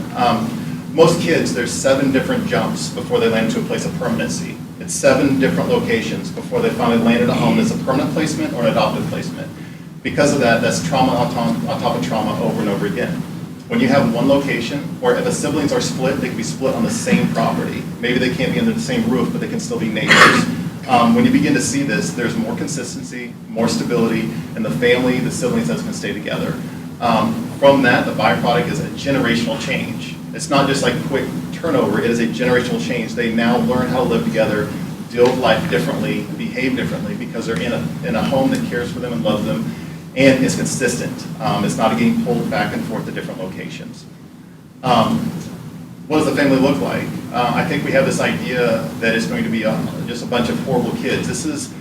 Most kids, there's 7 different jumps before they land into a place of permanency. It's 7 different locations before they finally land in a home that's a permanent placement or an adoptive placement. Because of that, that's trauma on top of trauma over and over again. When you have one location, or if the siblings are split, they can be split on the same property. Maybe they can't be under the same roof, but they can still be neighbors. When you begin to see this, there's more consistency, more stability, and the family, the siblings can stay together. From that, the byproduct is a generational change. It's not just like quick turnover, it is a generational change. They now learn how to live together, deal with life differently, behave differently, because they're in a home that cares for them and loves them, and it's consistent. It's not getting pulled back and forth to different locations. What does the family look like? I think we have this idea that it's going to be just a bunch of horrible kids. This is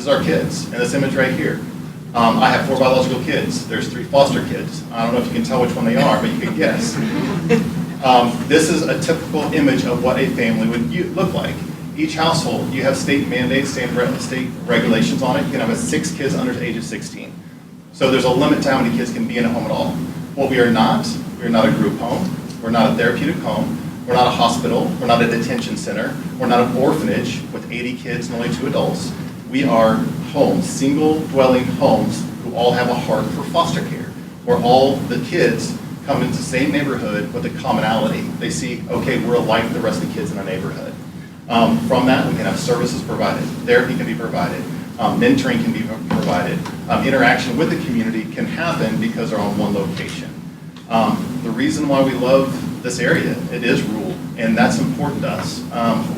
our kids, and this image right here. I have 4 biological kids. There's 3 foster kids. I don't know if you can tell which one they are, but you can guess. This is a typical image of what a family would look like. Each household, you have state mandates, state regulations on it. You can have 6 kids under the age of 16. So there's a limit to how many kids can be in a home at all. What we are not a group home. We're not a therapeutic home. We're not a hospital. We're not a detention center. We're not an orphanage with 80 kids and only 2 adults. We are homes, single dwelling homes who all have a heart for foster care, where all the kids come into the same neighborhood with a commonality. They see, okay, we're like the rest of the kids in our neighborhood. From that, we can have services provided. Therapy can be provided. mentoring can be provided, interaction with the community can happen because they're on one location. The reason why we love this area, it is rural, and that's important to us.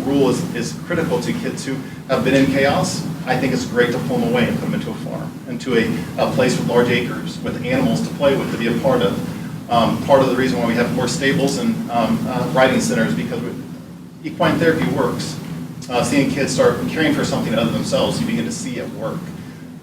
Rural is critical to kids who have been in chaos. I think it's great to pull them away and put them into a farm, into a place with large acres, with animals to play with, to be a part of. Part of the reason why we have more stables and riding centers, because equine therapy works. Seeing kids start caring for something other than themselves, you begin to see it work.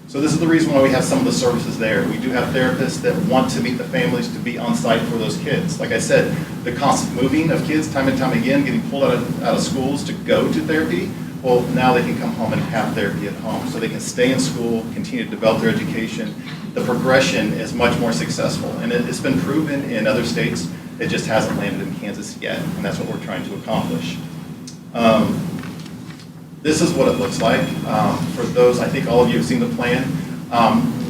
So this is the reason why we have some of the services there. We do have therapists that want to meet the families to be on site for those kids. Like I said, the constant moving of kids time and time again, getting pulled out of schools to go to therapy, well, now they can come home and have therapy at home. So they can stay in school, continue to develop their education. The progression is much more successful. And it's been proven in other states. It just hasn't landed in Kansas yet. And that's what we're trying to accomplish. This is what it looks like. For those, I think all of you have seen the plan.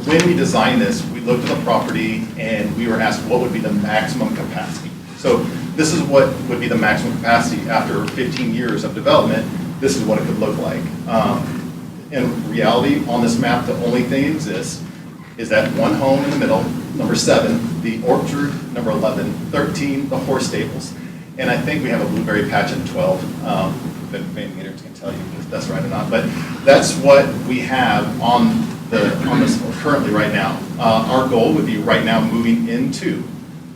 When we designed this, we looked at the property and we were asked what would be the maximum capacity. So this is what would be the maximum capacity after 15 years of development. This is what it could look like. In reality, on this map, the only thing that exists is that one home in the middle, number 7, the orchard, number 11, 13, the horse stables. And I think we have a blueberry patch at 12. Van Meters can tell you if that's right or not, but that's what we have on this currently right now. Our goal would be right now moving into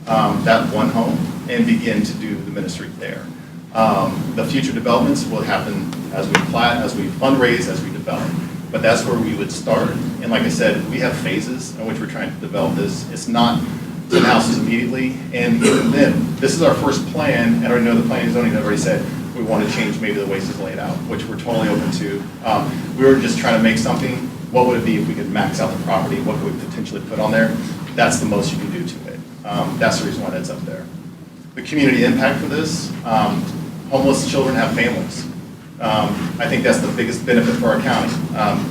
that one home and begin to do the ministry there. The future developments will happen as we plat, as we fundraise, as we develop. But that's where we would start. And like I said, we have phases in which we're trying to develop this. It's not 10 houses immediately. And even then, this is our first plan, and I already know the planning and zoning already said we want to change maybe the way it's laid out, which we're totally open to. We were just trying to make something. What would it be if we could max out the property? What could we potentially put on there? That's the most you can do to it. That's the reason why that's up there. The community impact for this, homeless children have families. I think that's the biggest benefit for our county.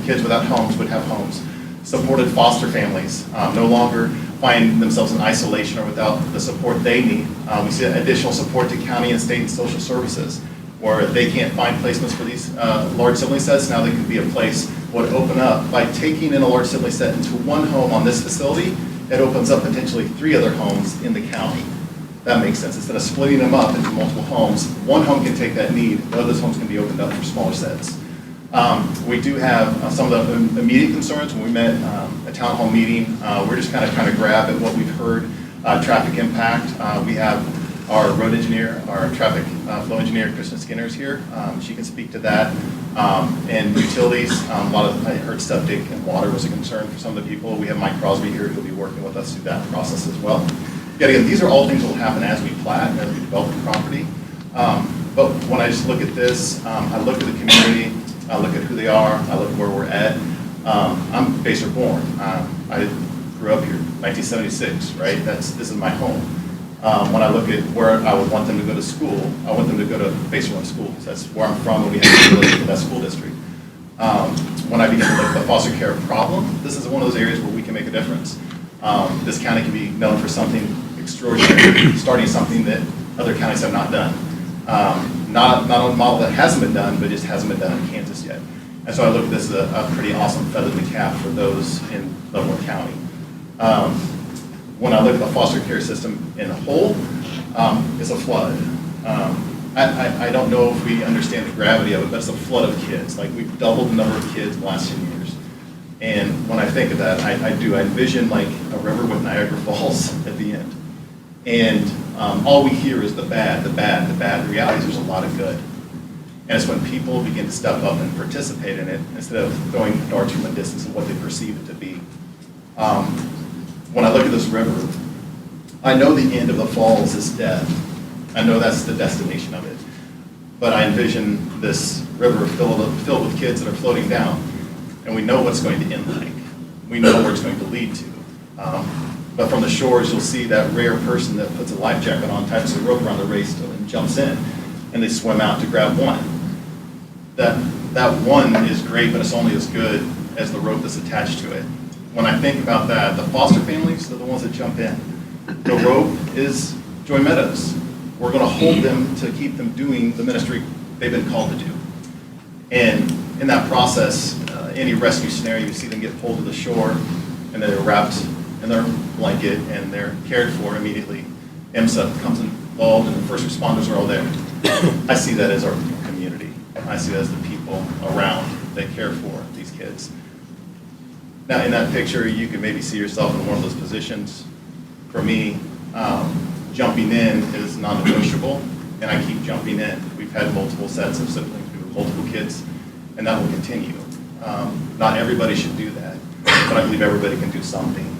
Kids without homes would have homes. Supported foster families no longer find themselves in isolation or without the support they need. We see additional support to county and state and social services, where they can't find placements for these large sibling sets. Now they could be a place would open up. By taking in a large sibling set into one home on this facility, it opens up potentially 3 other homes in the county. That makes sense. Instead of splitting them up into multiple homes, one home can take that need, the other homes can be opened up for smaller sets. We do have some of the immediate concerns. When we met a town hall meeting, we're just kind of grab at what we've heard. Traffic impact. We have our road engineer, our traffic flow engineer, Kristen Skinner's here. She can speak to that. And utilities, I heard septic and water was a concern for some of the people. We have Mike Crosby here who'll be working with us through that process as well. Yet again, these are all things that will happen as we plat and as we develop the property. But when I just look at this, I look at the community, I look at who they are, I look at where we're at. I'm Baser born. I grew up here, 1976, right? This is my home. When I look at where I would want them to go to school, I want them to go to Baser One schools. That's where I'm from, and we have to live in that school district. When I begin to look at the foster care problem, this is one of those areas where we can make a difference. This county can be known for something extraordinary, starting something that other counties have not done. Not on a model that hasn't been done, but just hasn't been done in Kansas yet. And so I look at this as a pretty awesome feather in the cap for those in Leavenworth County. When I look at the foster care system in a whole, it's a flood. I don't know if we understand the gravity of it, but it's a flood of kids. Like, we've doubled the number of kids in the last 10 years. And when I think of that, I envision like a river with Niagara Falls at the end. And all we hear is the bad, the bad, the bad. The reality is there's a lot of good. And it's when people begin to step up and participate in it instead of throwing darts from a distance of what they perceive it to be. When I look at this river, I know the end of the falls is death. I know that's the destination of it. But I envision this river filled with kids that are floating down, and we know what's going to end like. We know where it's going to lead to. But from the shores, you'll see that rare person that puts a life jacket on, ties a rope around the waist, and jumps in, and they swim out to grab one. That one is great, but it's only as good as the rope that's attached to it. When I think about that, the foster families are the ones that jump in. The rope is Joy Meadows. We're going to hold them to keep them doing the ministry they've been called to do. And in that process, any rescue scenario, you see them get pulled to the shore, and they're wrapped in their blanket, and they're cared for immediately. MSEP becomes involved, and the first responders are all there. I see that as our community. I see that as the people around that care for these kids. Now, in that picture, you can maybe see yourself in one of those positions. For me, jumping in is non-negotiable, and I keep jumping in. We've had multiple sets of siblings, we have multiple kids, and that will continue. Not everybody should do that, but I believe everybody can do something.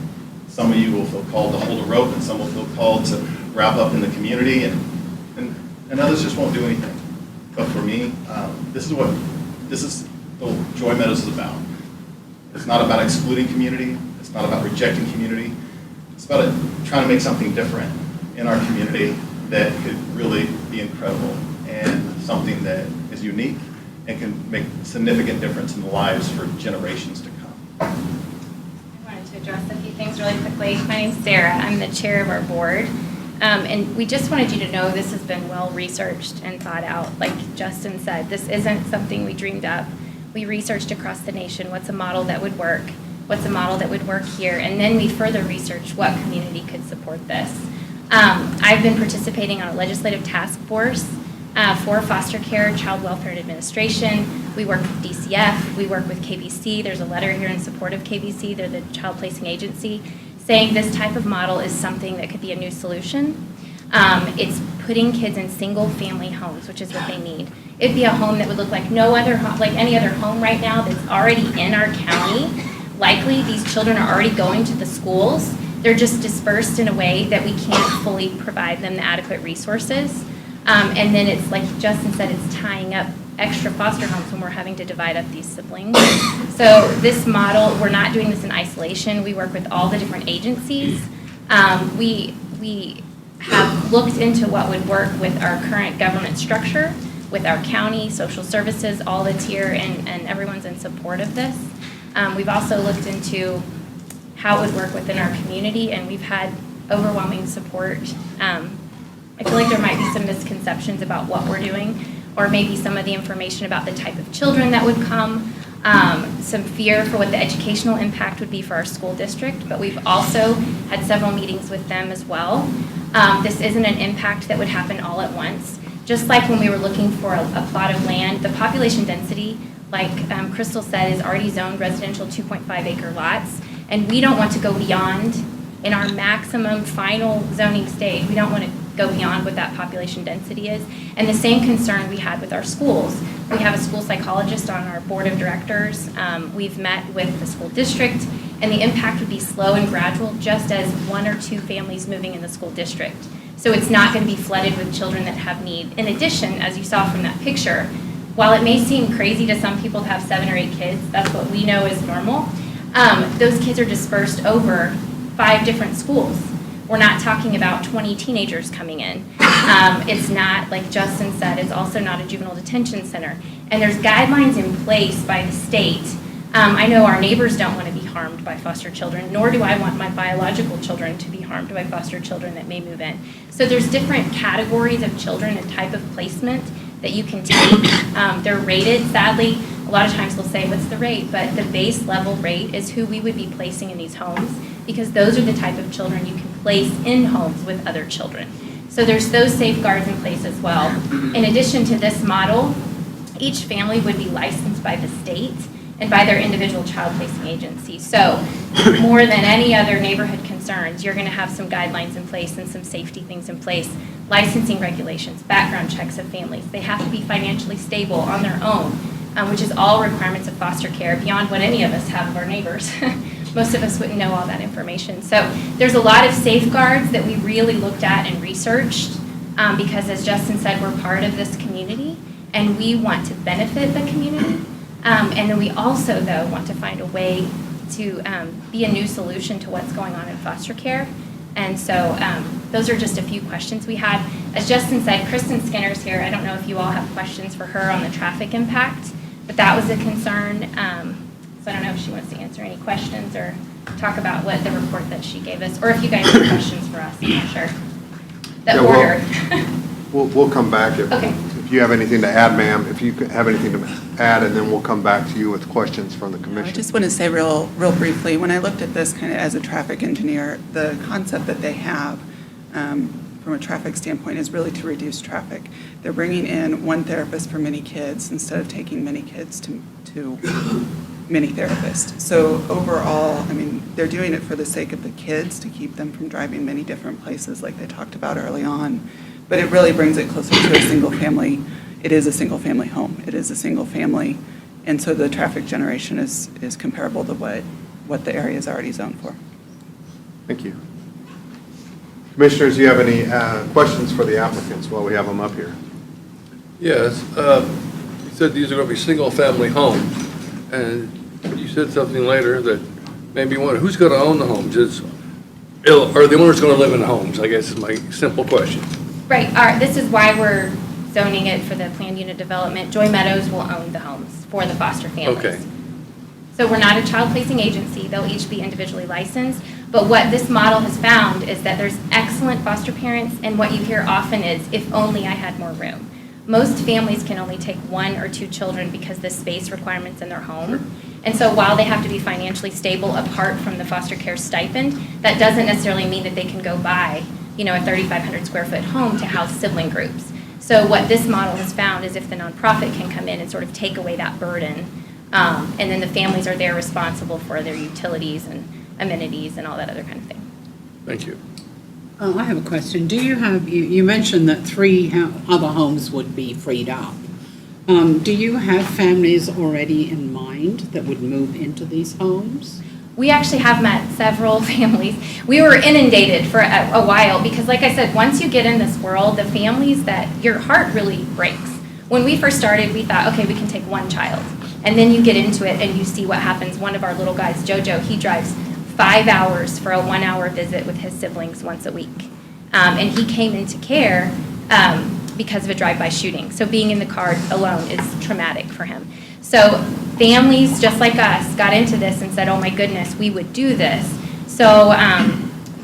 Some of you will feel called to hold a rope, and some will feel called to wrap up in the community, and others just won't do anything. But for me, this is what Joy Meadows is about. It's not about excluding community. It's not about rejecting community. It's about trying to make something different in our community that could really be incredible and something that is unique and can make a significant difference in the lives for generations to come. I wanted to address a few things really quickly. My name's Sarah. I'm the chair of our board. And we just wanted you to know this has been well researched and thought out. Like Justin said, this isn't something we dreamed up. We researched across the nation what's a model that would work, what's a model that would work here, and then we further researched what community could support this. I've been participating on a legislative task force for foster care, child welfare and administration. We work with DCF, we work with KBC. There's a letter here in support of KBC, they're the child placing agency, saying this type of model is something that could be a new solution. It's putting kids in single family homes, which is what they need. It'd be a home that would look like no other home, like any other home right now that's already in our county. Likely these children are already going to the schools. They're just dispersed in a way that we can't fully provide them the adequate resources. And then it's like Justin said, it's tying up extra foster homes when we're having to divide up these siblings. So this model, we're not doing this in isolation. We work with all the different agencies. We have looked into what would work with our current government structure, with our county, social services, all that's here, and everyone's in support of this. We've also looked into how it would work within our community, and we've had overwhelming support. I feel like there might be some misconceptions about what we're doing, or maybe some of the information about the type of children that would come, some fear for what the educational impact would be for our school district, but we've also had several meetings with them as well. This isn't an impact that would happen all at once. Just like when we were looking for a plot of land, the population density, like Crystal said, is already zoned residential 2.5 acre lots, and we don't want to go beyond, in our maximum final zoning stage, we don't want to go beyond what that population density is. And the same concern we had with our schools. We have a school psychologist on our board of directors. We've met with the school district, and the impact would be slow and gradual, just as 1 or 2 families moving in the school district. So it's not going to be flooded with children that have need. In addition, as you saw from that picture, while it may seem crazy to some people to have 7 or 8 kids, that's what we know is normal, those kids are dispersed over 5 different schools. We're not talking about 20 teenagers coming in. It's not, like Justin said, it's also not a juvenile detention center. And there's guidelines in place by the state. I know our neighbors don't want to be harmed by foster children, nor do I want my biological children to be harmed by foster children that may move in. So there's different categories of children and type of placement that you can take. They're rated, sadly. A lot of times they'll say, what's the rate? But the base level rate is who we would be placing in these homes, because those are the type of children you can place in homes with other children. So there's those safeguards in place as well. In addition to this model, each family would be licensed by the state and by their individual child placing agency. So more than any other neighborhood concerns, you're going to have some guidelines in place and some safety things in place, licensing regulations, background checks of families. They have to be financially stable on their own, which is all requirements of foster care beyond what any of us have of our neighbors. Most of us wouldn't know all that information. So there's a lot of safeguards that we really looked at and researched because, as Justin said, we're part of this community and we want to benefit the community. And then we also, though, want to find a way to be a new solution to what's going on in foster care. And so those are just a few questions we had. As Justin said, Kristen Skinner's here. I don't know if you all have questions for her on the traffic impact, but that was a concern. So I don't know if she wants to answer any questions or talk about what the report that she gave us, or if you guys have questions for us, I'm not sure. That order. We'll come back if you have anything to add, ma'am, if you have anything to add, and then we'll come back to you with questions from the I commission. just want to say real briefly, when I looked at this kind of as a traffic engineer, the concept that they have from a traffic standpoint is really to reduce traffic. They're bringing in one therapist for many kids instead of taking many kids to many therapists. So overall, I mean, they're doing it for the sake of the kids, to keep them from driving many different places like they talked about early on. But it really brings it closer to a single family. It is a single family home. It is a single family. And so the traffic generation is comparable to what the area is already zoned for. Thank you. Commissioners, do you have any questions for the applicants while we have them up here? Yes, you said these are going to be single-family homes, and you said something later that made me wonder, who's going to own the homes? Are the owners going to live in the homes, I guess is my simple question. Right, this is why we're zoning it for the planned unit development. Joy Meadows will own the homes for the foster families. Okay. So we're not a child placing agency, they'll each be individually licensed, but what this model has found is that there's excellent foster parents, and what you hear often is, if only I had more room. Most families can only take 1 or 2 children because the space requirements in their home. And so while they have to be financially stable apart from the foster care stipend, that doesn't necessarily mean that they can go buy, a 3,500 square foot home to house sibling groups. So what this model has found is if the nonprofit can come in and sort of take away that burden, and then the families are there responsible for their utilities and amenities and all that other kind of thing. Thank you. I have a question. Do you have, you mentioned that 3 other homes would be freed up. Do you have families already in mind that would move into these homes? We actually have met several families. We were inundated for a while because, like I said, once you get in this world, the families that your heart really breaks. When we first started, we thought, okay, we can take 1 child. And then you get into it and you see what happens. One of our little guys, Jojo, he drives 5 hours for a 1-hour visit with his siblings once a week. And he came into care because of a drive-by shooting. So being in the car alone is traumatic for him. So families just like us got into this and said, oh my goodness, we would do this. So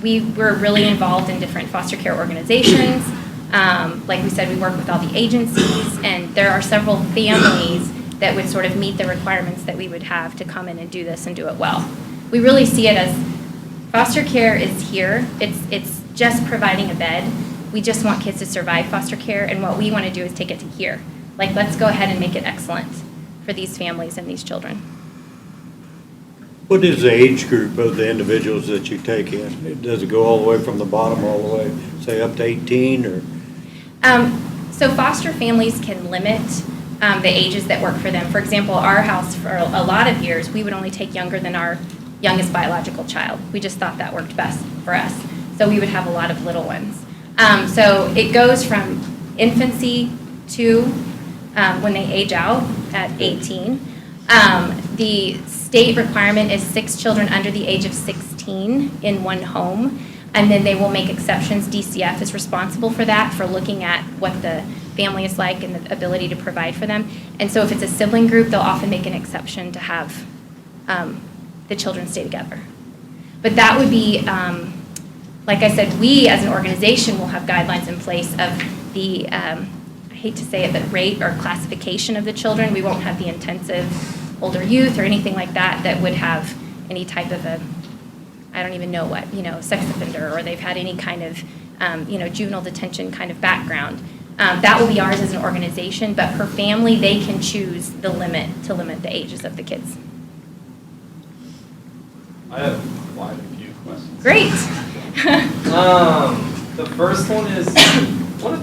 we were really involved in different foster care organizations. Like we said, we work with all the agencies, and there are several families that would sort of meet the requirements that we would have to come in and do this and do it well. We really see it as foster care is here. It's just providing a bed. We just want kids to survive foster care, and what we want to do is take it to here. Like, let's go ahead and make it excellent for these families and these children. What is the age group of the individuals that you take in? Does it go all the way from the bottom all the way, say, up to 18, or? So foster families can limit the ages that work for them. For example, our house, for a lot of years, we would only take younger than our youngest biological child. We just thought that worked best for us. So we would have a lot of little ones. So it goes from infancy to when they age out at 18. The state requirement is 6 children under the age of 16 in 1 home, and then they will make exceptions. DCF is responsible for that, for looking at what the family is like and the ability to provide for them. And so if it's a sibling group, they'll often make an exception to have the children stay together. But that would be, like I said, we as an organization will have guidelines in place of the, I hate to say it, but rate or classification of the children. We won't have the intensive older youth or anything like that that would have any type of a, I don't even know what, sex offender, or they've had any kind of, juvenile detention kind of background. That will be ours as an organization, but per family, they can choose the limit to limit the ages of the kids. I have quite a few questions. Great. The first one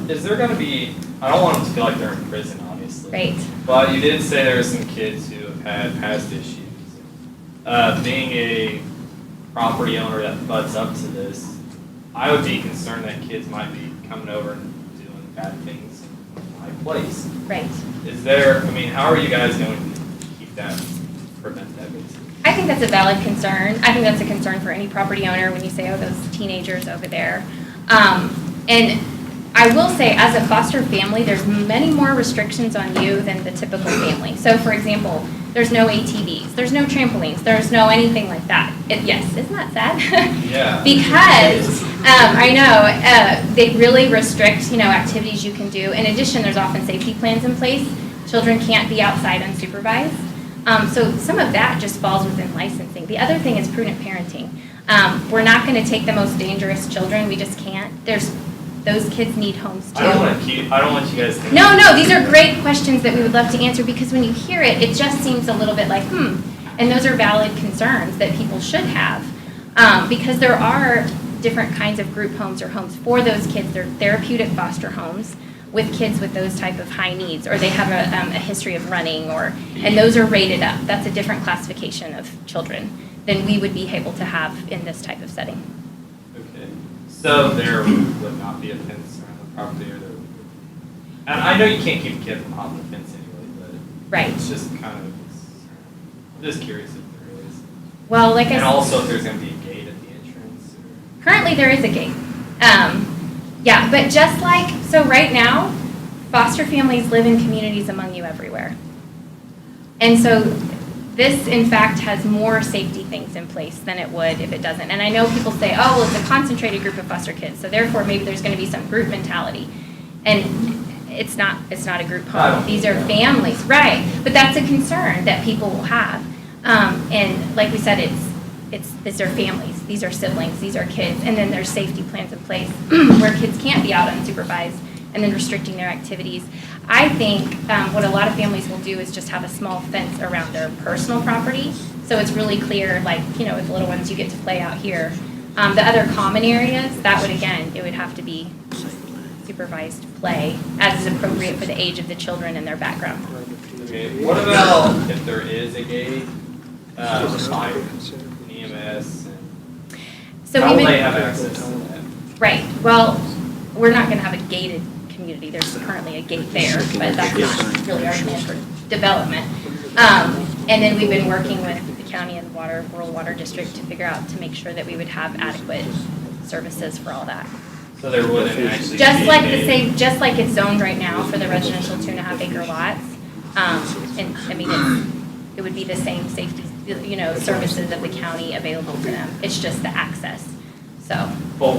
is there going to be, I don't want them to feel like they're in prison, obviously. Right. But you did say there are some kids who have had past issues. Being a property owner that butts up to this, I would be concerned that kids might be coming over and doing bad things in my place. Right. How are you guys going to keep that, prevent that basically? I think that's a valid concern. I think that's a concern for any property owner when you say, oh, those teenagers over there. And I will say, as a foster family, there's many more restrictions on you than the typical family. So, for example, There's no ATVs, there's no trampolines, there's no anything like that. Yes, isn't that sad? Yeah. Because, I know, they really restrict, activities you can do. In addition, there's often safety plans in place. Children can't be outside unsupervised. So some of that just falls within licensing. The other thing is prudent parenting. We're not going to take the most dangerous children. We just can't. Those kids need homes too. I don't want you guys to. No, these are great questions that we would love to answer because when you hear it, it just seems a little bit like, And those are valid concerns that people should have. Because there are different kinds of group homes or homes for those kids. They're therapeutic foster homes with kids with those type of high needs, or they have a history of running, and those are rated up. That's a different classification of children than we would be able to have in this type of setting. Okay. So there would not be a fence around the property, or there would be? And I know you can't keep a kid from hopping the fence anyway, but right. It's just kind of, I'm just curious if there is. Well, like and also if there's going to be a gate at the entrance. Or? Currently, there is a gate. Yeah, but just like, so right now, foster families live in communities among you everywhere. And so this, in fact, has more safety things in place than it would if it doesn't. And I know people say, oh, well, it's a concentrated group of foster kids, so therefore maybe there's going to be some group mentality. And it's not a group home. These are families, right? But that's a concern that people will have. And like we said, these are families, these are siblings, these are kids, and then there's safety plans in place where kids can't be out unsupervised and then restricting their activities. I think what a lot of families will do is just have a small fence around their personal property, so it's really clear, like, with little ones, you get to play out here. The other common areas, that would, again, it would have to be supervised play as is appropriate for the age of the children and their background. Okay, what about if there is a gate, fire, EMS, and so how will they have access to that? Right, well, we're not going to have a gated community. There's currently a gate there, but that's not really our plan for development. And then we've been working with the county and the rural water district to figure out to make sure that we would have adequate services for all that. So there wouldn't actually just be like a the gate. same, just like it's zoned right now for the residential 2.5 acre lots. And I mean, it would be the same safety, services of the county available to them. It's just the access. So. But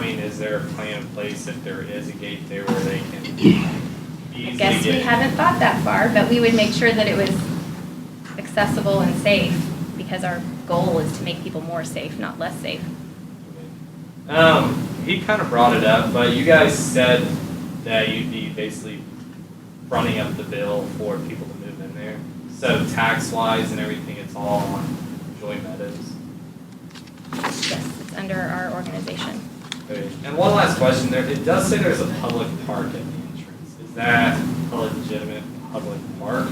is there a plan in place if there is a gate there where they can easily I guess we haven't thought that far, but we would make sure that it was accessible and safe because our goal is to make people more safe, not less safe. He kind of brought it up, but you guys said that you'd be basically fronting up the bill for people to move in there. So tax-wise and everything, it's all on Joy Meadows. Yes, it's under our organization. Okay. And one last question there. It does say there's a public park at the entrance. Is that a legitimate public park?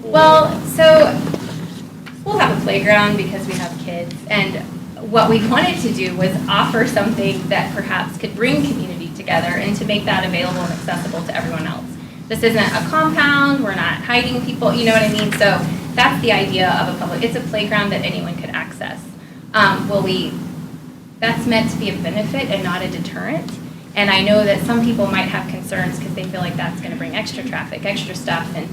Or? Well, so we'll have a playground because we have kids, and what we wanted to do was offer something that perhaps could bring community together and to make that available and accessible to everyone else. This isn't a compound, we're not hiding people, you know what I mean? So that's the idea of a public, it's a playground that anyone could access. That's meant to be a benefit and not a deterrent. And I know that some people might have concerns because they feel like that's going to bring extra traffic, extra stuff, and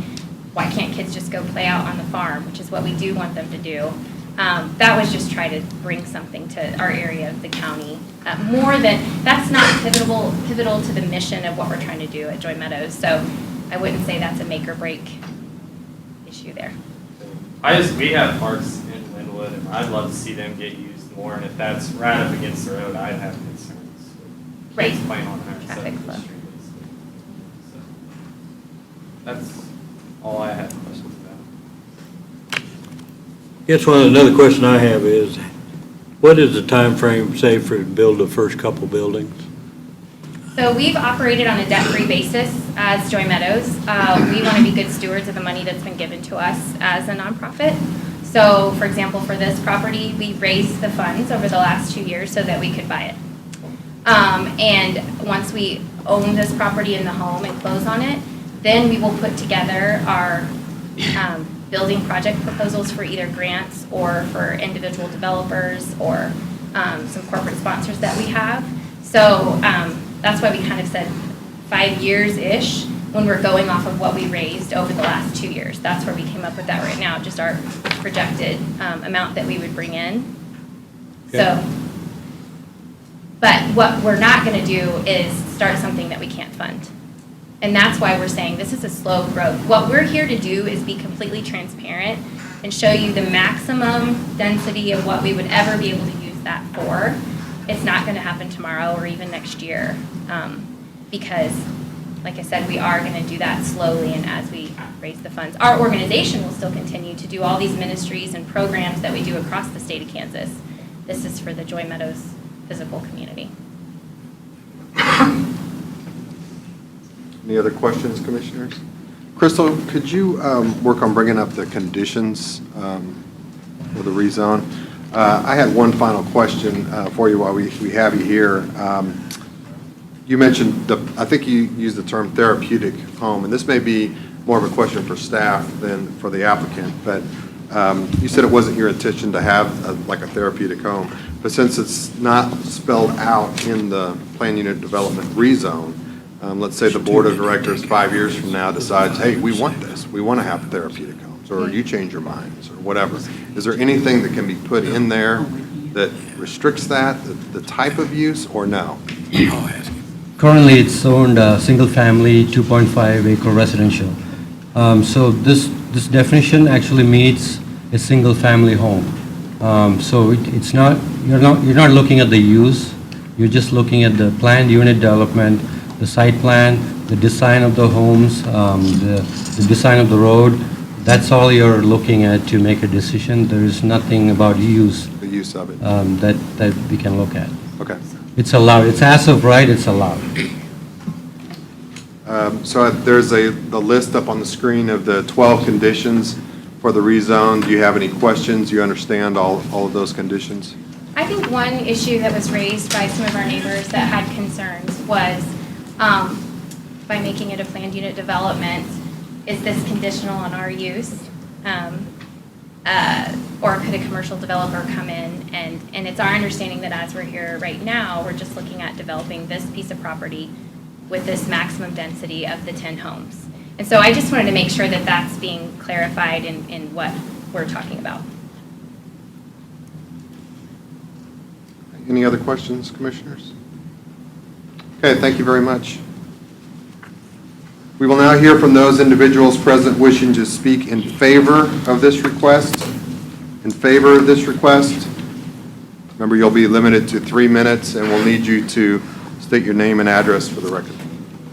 why can't kids just go play out on the farm, which is what we do want them to do. That was just try to bring something to our area of the county. That's not pivotal to the mission of what we're trying to do at Joy Meadows. So I wouldn't say that's a make or break issue there. We have parks in Linwood, and I'd love to see them get used more. And if that's right up against the road, I'd have concerns. Right. Kids playing on that Traffic side of the flow. street. So that's all I had questions about. Guess another question I have is, what is the time frame, say, for to build the first couple buildings? So we've operated on a debt-free basis as Joy Meadows. We want to be good stewards of the money that's been given to us as a nonprofit. So, for example, for this property, we raised the funds over the last 2 years so that we could buy it. And once we own this property in the home and close on it, then we will put together our building project proposals for either grants or for individual developers or some corporate sponsors that we have. So that's why we kind of said 5 years-ish when we're going off of what we raised over the last 2 years. That's where we came up with that right now, just our projected amount that we would bring in. So, but what we're not going to do is start something that we can't fund. And that's why we're saying this is a slow growth. What we're here to do is be completely transparent and show you the maximum density of what we would ever be able to use that for. It's not going to happen tomorrow or even next year because, like I said, we are going to do that slowly and as we raise the funds. Our organization will still continue to do all these ministries and programs that we do across the state of Kansas. This is for the Joy Meadows physical community. Any other questions, commissioners? Crystal, could you work on bringing up the conditions for the rezone? I had one final question for you while we have you here. You mentioned, I think you used the term therapeutic home, and this may be more of a question for staff than for the applicant, but you said it wasn't your intention to have like a therapeutic home, but since it's not spelled out in the plan unit development rezone, let's say the board of directors 5 years from now decides, hey, we want this, we want to have therapeutic homes, or you change your minds, or whatever. Is there anything that can be put in there that restricts that, the type of use, or no? Currently, it's owned single-family, 2.5-acre residential. So this definition actually meets a single-family home. So it's not, you're not looking at the use, you're just looking at the planned unit development, the site plan, the design of the homes, the design of the road. That's all you're looking at to make a decision. There is nothing about use. The use of it. That we can look at. Okay. It's allowed. It's as of right, it's allowed. So there's the list up on the screen of the 12 conditions for the rezone. Do you have any questions? Do you understand all of those conditions? I think one issue that was raised by some of our neighbors that had concerns was by making it a planned unit development, is this conditional on our use? Or could a commercial developer come in and it's our understanding that as we're here right now, we're just looking at developing this piece of property with this maximum density of the 10 homes. And so I just wanted to make sure that that's being clarified in what we're talking about. Any other questions, commissioners? Okay, thank you very much. We will now hear from those individuals present wishing to speak in favor of this request. In favor of this request. Remember, you'll be limited to 3 minutes, and we'll need you to state your name and address for the record.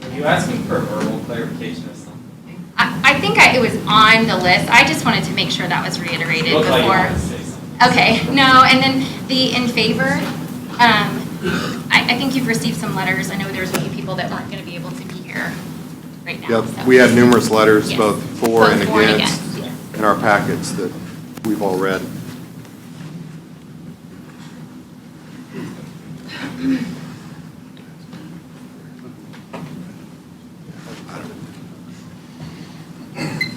Are you asking for verbal clarification or something? I think it was on the list. I just wanted to make sure that was reiterated You look like you before. wanted to say something. Okay, no, and then the in favor, I think you've received some letters. I know there's a few people that weren't going to be able to be here right now. Yep, so. we had numerous letters, Yes. both for and Both for and against, against, yes. in our packets that we've all read.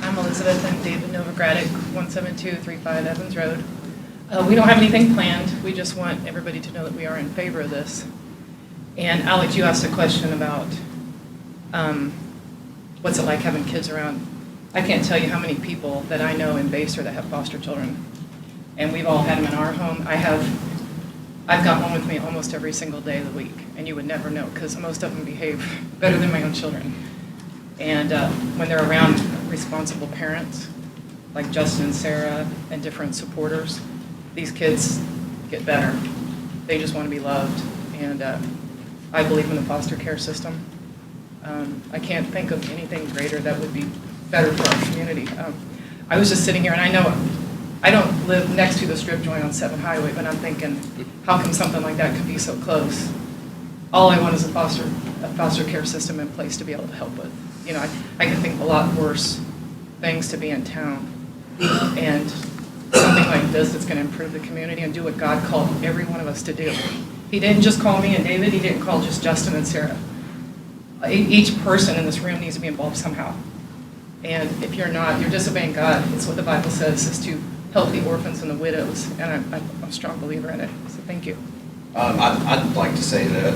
I'm Elizabeth and David Novogradic, 17235 Evans Road. We don't have anything planned. We just want everybody to know that we are in favor of this. And Alex, you asked a question about what's it like having kids around. I can't tell you how many people that I know in Basehor that have foster children. And we've all had them in our home. I've got one with me almost every single day of the week. And you would never know because most of them behave better than my own children. And when they're around responsible parents, like Justin and Sarah and different supporters, these kids get better. They just want to be loved. And I believe in the foster care system. I can't think of anything greater that would be better for our community. I was just sitting here, and I know I don't live next to the strip joint on 7 Highway, but I'm thinking, how come something like that could be so close? All I want is a foster care system in place to be able to help with. You know, I can think of a lot worse things to be in town. And something like this that's going to improve the community and do what God called every one of us to do. He didn't just call me and David, he didn't call just Justin and Sarah. Each person in this room needs to be involved somehow. And if you're not, you're disobeying God. It's what the Bible says, is to help the orphans and the widows. And I'm a strong believer in it. So thank you. I'd like to say that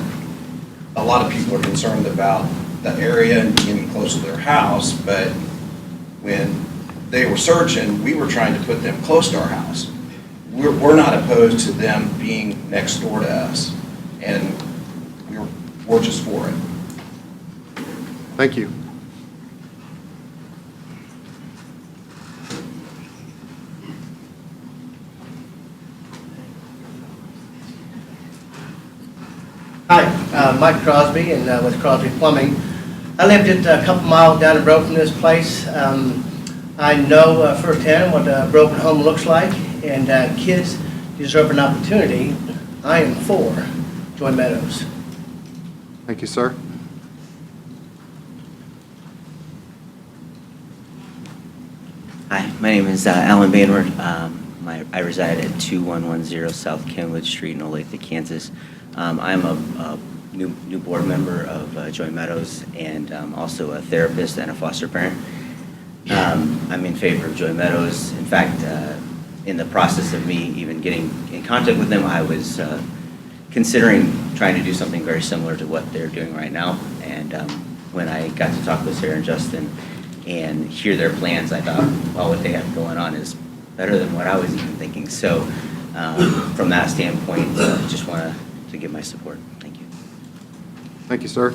a lot of people are concerned about the area and getting close to their house, but when they were searching, we were trying to put them close to our house. We're not opposed to them being next door to us, and we're just for it. Thank you. Hi, Mike Crosby, and with Crosby Plumbing. I live just a couple miles down the road from this place. I know firsthand what a broken home looks like, and kids deserve an opportunity. I am for Joy Meadows. Thank you, sir. Hi, my name is Alan Bainward. I reside at 2110 South Kenwood Street in Olathe, Kansas. I'm a new board member of Joy Meadows, and also a therapist and a foster parent. I'm in favor of Joy Meadows. In fact, in the process of me even getting in contact with them, I was considering trying to do something very similar to what they're doing right now. And when I got to talk with Sarah and Justin and hear their plans, I thought, well, what they have going on is better than what I was even thinking. So from that standpoint, just want to give my support. Thank you. Thank you, sir.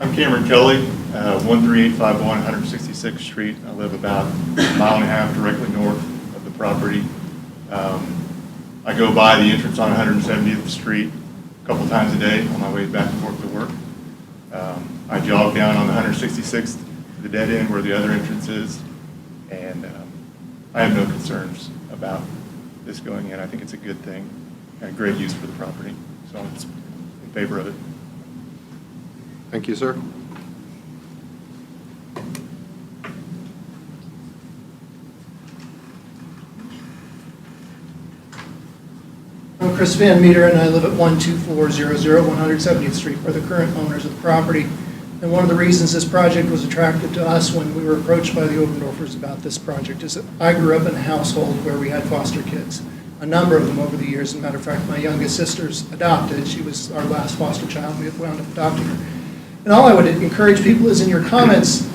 I'm Cameron Kelly, 13851 166th Street. I live about a mile and a half directly north of the property. I go by the entrance on 170th Street a couple times a day on my way back and forth to work. I jog down on the 166th to the dead end where the other entrance is, and I have no concerns about this going in. I think it's a good thing and a great use for the property, so I'm in favor of it. Thank you, sir. I'm Chris Van Meter, and I live at 12400 170th Street. We're the current owners of the property. And one of the reasons this project was attractive to us when we were approached by the Oberdorfers about this project is that I grew up in a household where we had foster kids, a number of them over the years. As a matter of fact, my youngest sister's adopted. She was our last foster child. We wound up adopting her. And all I would encourage people is in your comments,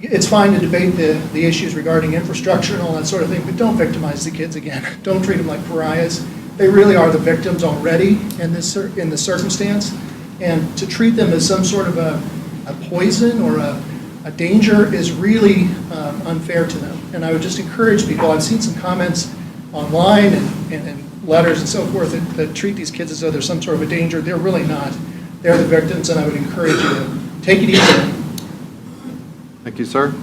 it's fine to debate the issues regarding infrastructure and all that sort of thing, but don't victimize the kids again. Don't treat them like pariahs. They really are the victims already in this circumstance. And to treat them as some sort of a poison or a danger is really unfair to them. And I would just encourage people, I've seen some comments online and letters and so forth that treat these kids as though they're some sort of a danger. They're really not. They're the victims, and I would encourage you to take it easy. Thank you, sir.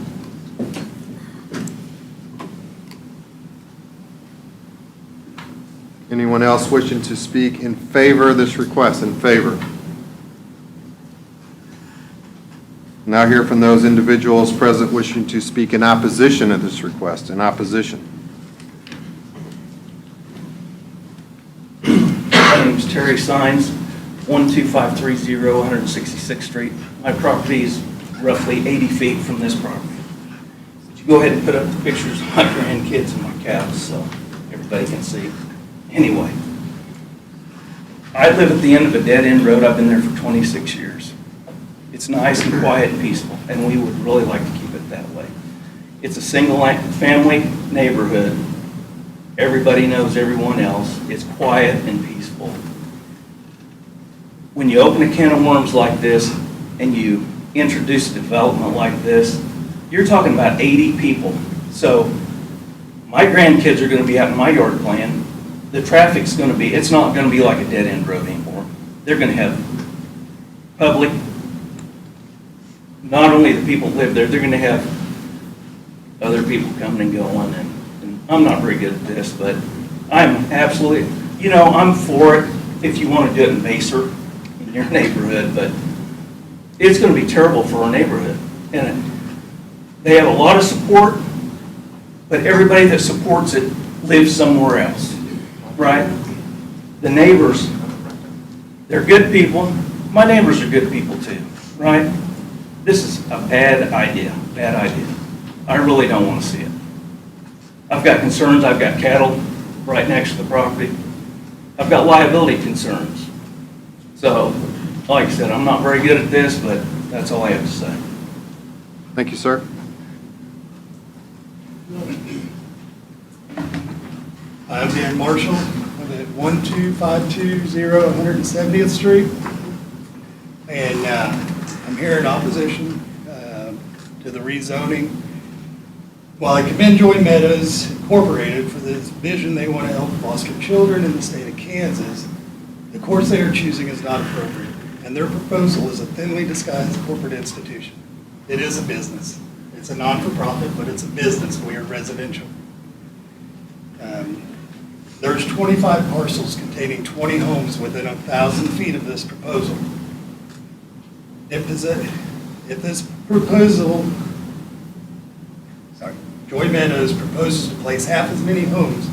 Anyone else wishing to speak in favor of this request? In favor? Now hear from those individuals present wishing to speak in opposition of this request. In opposition. My name is Terry Sines, 12530 166th Street. My property is roughly 80 feet from this property. Would you go ahead and put up the pictures of my grandkids and my cows so everybody can see? Anyway, I live at the end of a dead-end road. I've been there for 26 years. It's nice and quiet and peaceful, and we would really like to keep it that way. It's a single-family neighborhood. Everybody knows everyone else. It's quiet and peaceful. When you open a can of worms like this and you introduce development like this, you're talking about 80 people. So my grandkids are going to be out in my yard playing. The traffic's going to be, it's not going to be like a dead-end road anymore. They're going to have public, not only the people who live there, they're going to have other people coming and going. And I'm not very good at this, but I'm absolutely, I'm for it if you want to do it in Macer, in your neighborhood, but it's going to be terrible for our neighborhood. And they have a lot of support, but everybody that supports it lives somewhere else, right? The neighbors, they're good people. My neighbors are good people too, right? This is a bad idea. I really don't want to see it. I've got concerns. I've got cattle right next to the property. I've got liability concerns. So, like I said, I'm not very good at this, but that's all I have to say. Thank you, sir. I'm Dan Marshall. I'm at 12520 170th Street. And I'm here in opposition to the rezoning. While I commend Joy Meadows Incorporated for this vision they want to help foster children in the state of Kansas, the course they are choosing is not appropriate, and their proposal is a thinly disguised corporate institution. It is a business. It's a non-for-profit, but it's a business. We are residential. There's 25 parcels containing 20 homes within 1,000 feet of this proposal. If this proposal, Joy Meadows proposes to place half as many homes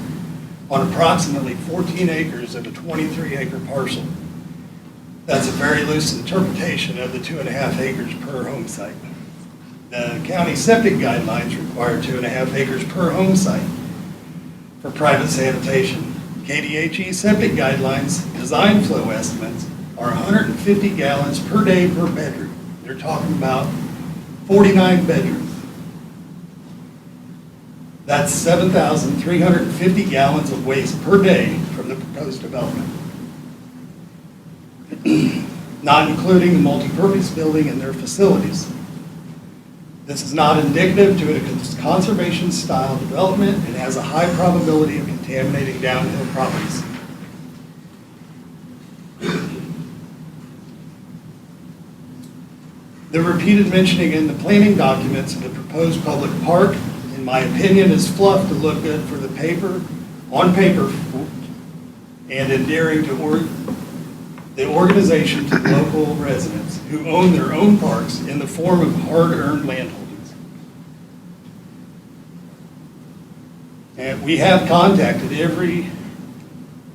on approximately 14 acres of a 23-acre parcel. That's a very loose interpretation of the 2.5 acres per home site. The county septic guidelines require 2.5 acres per home site for private sanitation. KDHE septic guidelines design flow estimates are 150 gallons per day per bedroom. They're talking about 49 bedrooms. That's 7,350 gallons of waste per day from the proposed development, not including the multi-purpose building and their facilities. This is not indicative to a conservation-style development and has a high probability of contaminating downhill properties. The repeated mentioning in the planning documents of the proposed public park, in my opinion, is fluff to look good for the paper, on paper, and endearing to the organization to local residents who own their own parks in the form of hard-earned land holdings. And we have contacted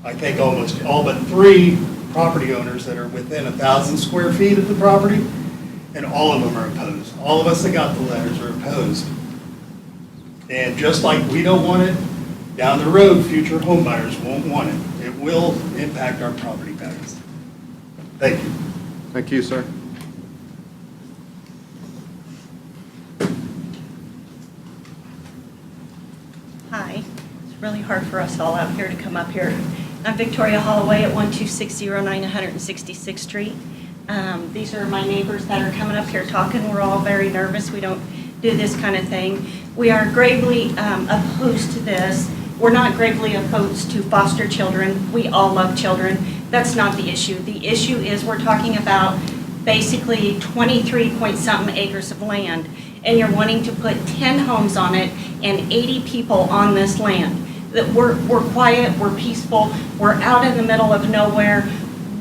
I think almost all but 3 property owners that are within 1,000 square feet of the property, and all of them are opposed. All of us that got the letters are opposed. And just like we don't want it, down the road, future home buyers won't want it. It will impact our property values. Thank you. Thank you, sir. Hi. It's really hard for us all out here to come up here. I'm Victoria Holloway at 12609 166th Street. These are my neighbors that are coming up here talking. We're all very nervous. We don't do this kind of thing. We are gravely opposed to this. We're not gravely opposed to foster children. We all love children. That's not the issue. The issue is we're talking about basically 23-point-something acres of land, and you're wanting to put 10 homes on it and 80 people on this land. That we're quiet, we're peaceful, we're out in the middle of nowhere.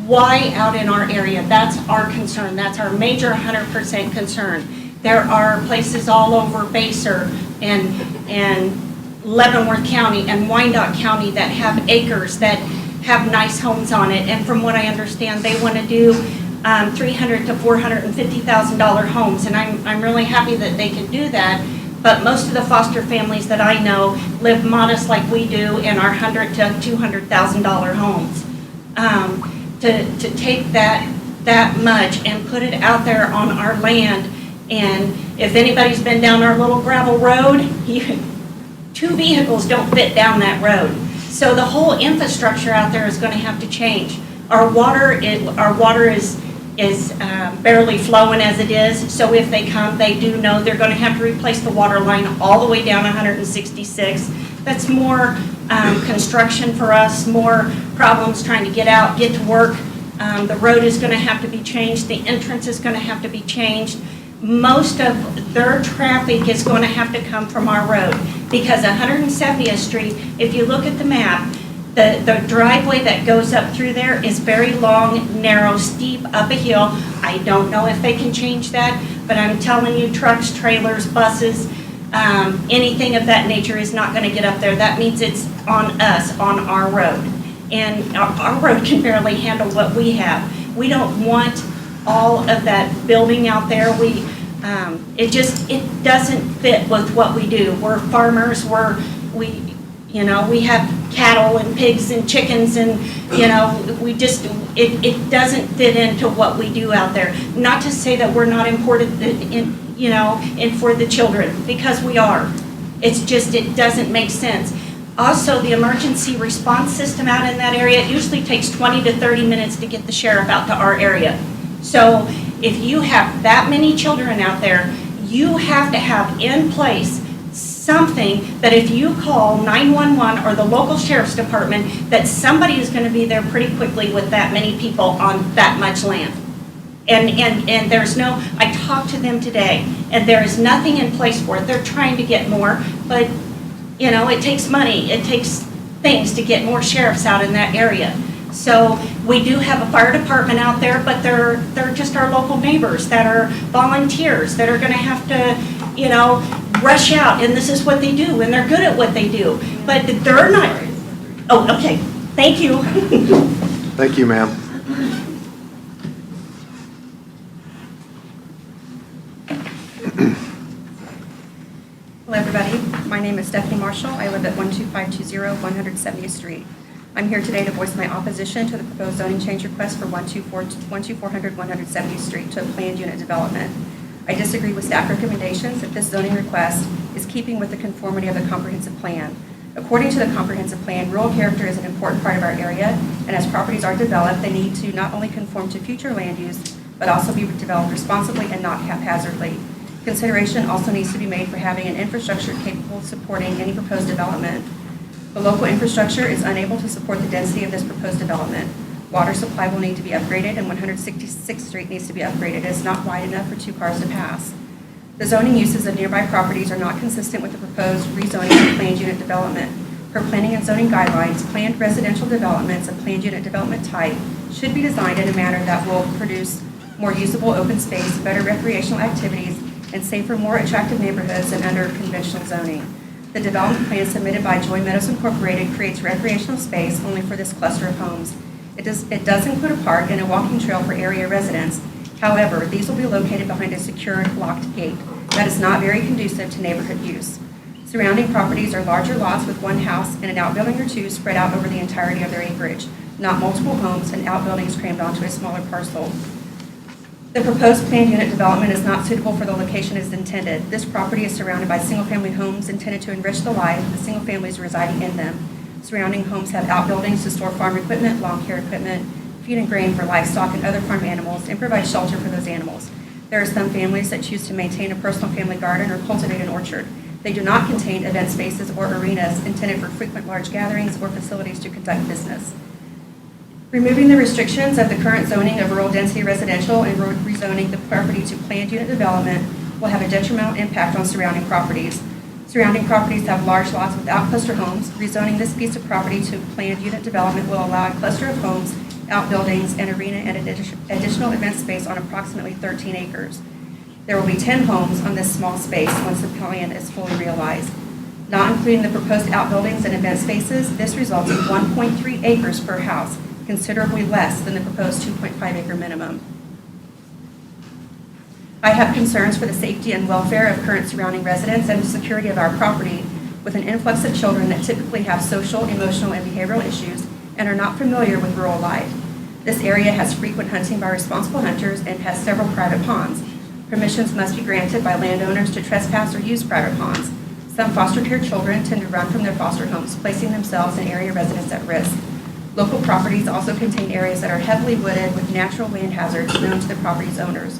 Why out in our area? That's our concern. That's our major 100% concern. There are places all over Basehor and Leavenworth County and Wyandotte County that have acres that have nice homes on it. And from what I understand, they want to do $300,000 to $450,000 homes. And I'm really happy that they can do that. But most of the foster families that I know live modest like we do in our $100,000 to $200,000 homes. To take that much and put it out there on our land, and if anybody's been down our little gravel road, 2 vehicles don't fit down that road. So the whole infrastructure out there is going to have to change. Our water is barely flowing as it is, so if they come, they do know they're going to have to replace the water line all the way down 166. That's more construction for us, more problems trying to get out, get to work. The road is going to have to be changed. The entrance is going to have to be changed. Most of their traffic is going to have to come from our road because 170th Street, if you look at the map, the driveway that goes up through there is very long, narrow, steep, up a hill. I don't know if they can change that, but I'm telling you, trucks, trailers, buses, anything of that nature is not going to get up there. That means it's on us, on our road. And our road can barely handle what we have. We don't want all of that building out there. It doesn't fit with what we do. We're farmers. You know, we have cattle and pigs and chickens and, you know, we just, it doesn't fit into what we do out there. Not to say that we're not important in, you know, and for the children, because we are. It's just, it doesn't make sense. Also, the emergency response system out in that area, it usually takes 20 to 30 minutes to get the sheriff out to our area. So if you have that many children out there, you have to have in place something that if you call 911 or the local sheriff's department, that somebody is going to be there pretty quickly with that many people on that much land. And there's no, I talked to them today, and there is nothing in place for it. They're trying to get more, but, you know, it takes money. It takes things to get more sheriffs out in that area. So we do have a fire department out there, but they're just our local neighbors that are volunteers that are going to have to, you know, rush out, and this is what they do, and they're good at what they do. But they're not, oh, okay, thank you. Thank you, ma'am. Hello, everybody. My name is Stephanie Marshall. I live at 12520 170th Street. I'm here today to voice my opposition to the proposed zoning change request for 12400 170th Street to a planned unit development. I disagree with staff recommendations that this zoning request is keeping with the conformity of the comprehensive plan. According to the comprehensive plan, rural character is an important part of our area, and as properties are developed, they need to not only conform to future land use, but also be developed responsibly and not haphazardly. Consideration also needs to be made for having an infrastructure capable of supporting any proposed development. The local infrastructure is unable to support the density of this proposed development. Water supply will need to be upgraded, and 166th Street needs to be upgraded. It is not wide enough for 2 cars to pass. The zoning uses of nearby properties are not consistent with the proposed rezoning of planned unit development. Per planning and zoning guidelines, planned residential developments of planned unit development type should be designed in a manner that will produce more usable open space, better recreational activities, and safer, more attractive neighborhoods than under conventional zoning. The development plan submitted by Joy Meadows Incorporated creates recreational space only for this cluster of homes. It does include a park and a walking trail for area residents. However, these will be located behind a secured, locked gate that is not very conducive to neighborhood use. Surrounding properties are larger lots with one house and an outbuilding or two spread out over the entirety of their acreage, not multiple homes and outbuildings crammed onto a smaller parcel. The proposed planned unit development is not suitable for the location as intended. This property is surrounded by single-family homes intended to enrich the life of the single families residing in them. Surrounding homes have outbuildings to store farm equipment, lawn care equipment, feed and grain for livestock and other farm animals, and provide shelter for those animals. There are some families that choose to maintain a personal family garden or cultivate an orchard. They do not contain event spaces or arenas intended for frequent large gatherings or facilities to conduct business. Removing the restrictions of the current zoning of rural density residential and rezoning the property to planned unit development will have a detrimental impact on surrounding properties. Surrounding properties have large lots without cluster homes. Rezoning this piece of property to planned unit development will allow a cluster of homes, outbuildings, an arena, and additional event space on approximately 13 acres. There will be 10 homes on this small space once the plan is fully realized. Not including the proposed outbuildings and event spaces, this results in 1.3 acres per house, considerably less than the proposed 2.5 acre minimum. I have concerns for the safety and welfare of current surrounding residents and the security of our property with an influx of children that typically have social, emotional, and behavioral issues and are not familiar with rural life. This area has frequent hunting by responsible hunters and has several private ponds. Permissions must be granted by landowners to trespass or use private ponds. Some foster care children tend to run from their foster homes, placing themselves and area residents at risk. Local properties also contain areas that are heavily wooded with natural land hazards known to the property's owners.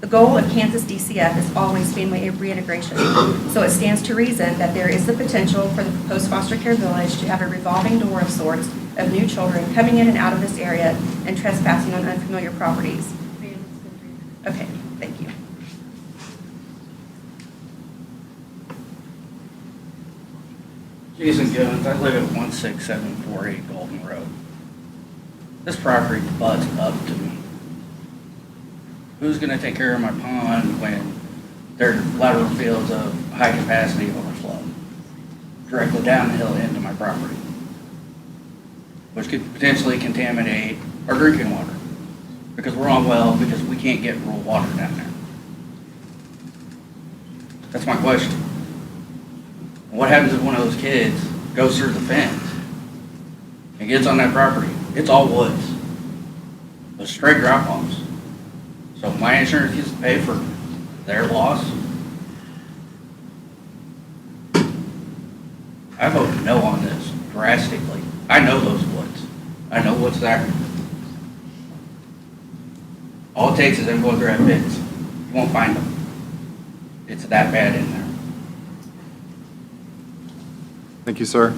The goal of Kansas DCF is always family reintegration, so it stands to reason that there is the potential for the proposed foster care village to have a revolving door of sorts of new children coming in and out of this area and trespassing on unfamiliar properties. Okay, thank you. Jason Jones, I live at 16748 Golden Road. This property butts up to me. Who's going to take care of my pond when there are lateral fields of high capacity overflow directly down the hill into my property, which could potentially contaminate our drinking water because we're on well because we can't get rural water down there? That's my question. What happens if one of those kids goes through the fence and gets on that property, it's all woods. With straight drop-offs. So my insurance gets to pay for their loss. I vote no on this drastically. I know those woods. I know what's there. All it takes is them going through that fence. You won't find them. It's that bad in there. Thank you, sir.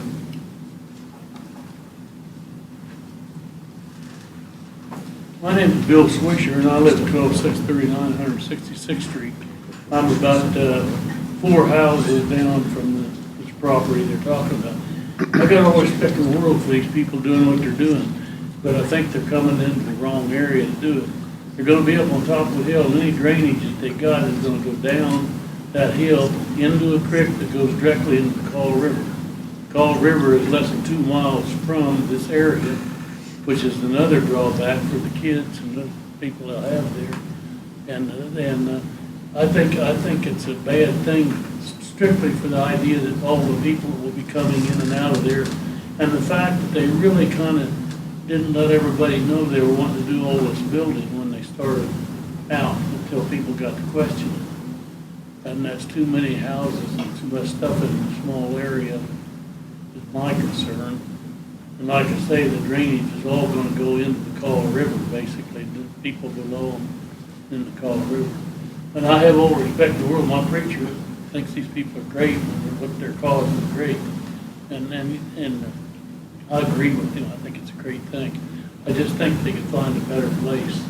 My name is Bill Swisher, and I live at 12639 166th Street. I'm about 4 houses down from this property they're talking about. I got all respect in the world for these people doing what they're doing, but I think they're coming into the wrong area to do it. They're gonna be up on top of the hill, and any drainage that they got is gonna go down that hill into a creek that goes directly into the Call River. Call River is less than 2 miles from this area, which is another drawback for the kids and the people that have there. And I think it's a bad thing strictly for the idea that all the people will be coming in and out of there. And the fact that they really kind of didn't let everybody know they were wanting to do all this building when they started out until people got to question it. And that's too many houses and too much stuff in a small area is my concern. And like I say, the drainage is all going to go into the Call River, basically, the people below them in the Call River. And I have all respect in the world. My preacher thinks these people are great, and what they're causing is great. And I agree with him. I think it's a great thing. I just think they could find a better place,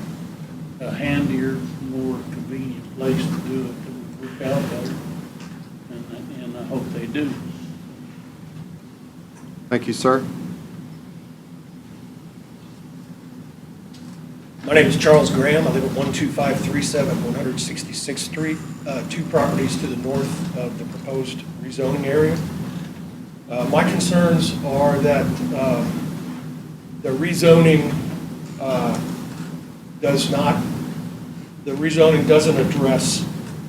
a handier, more convenient place to do it that would work out better. And I hope they do. Thank you, sir. My name is Charles Graham. I live at 12537 166th Street, 2 properties to the north of the proposed rezoning area. My concerns are that the rezoning doesn't address,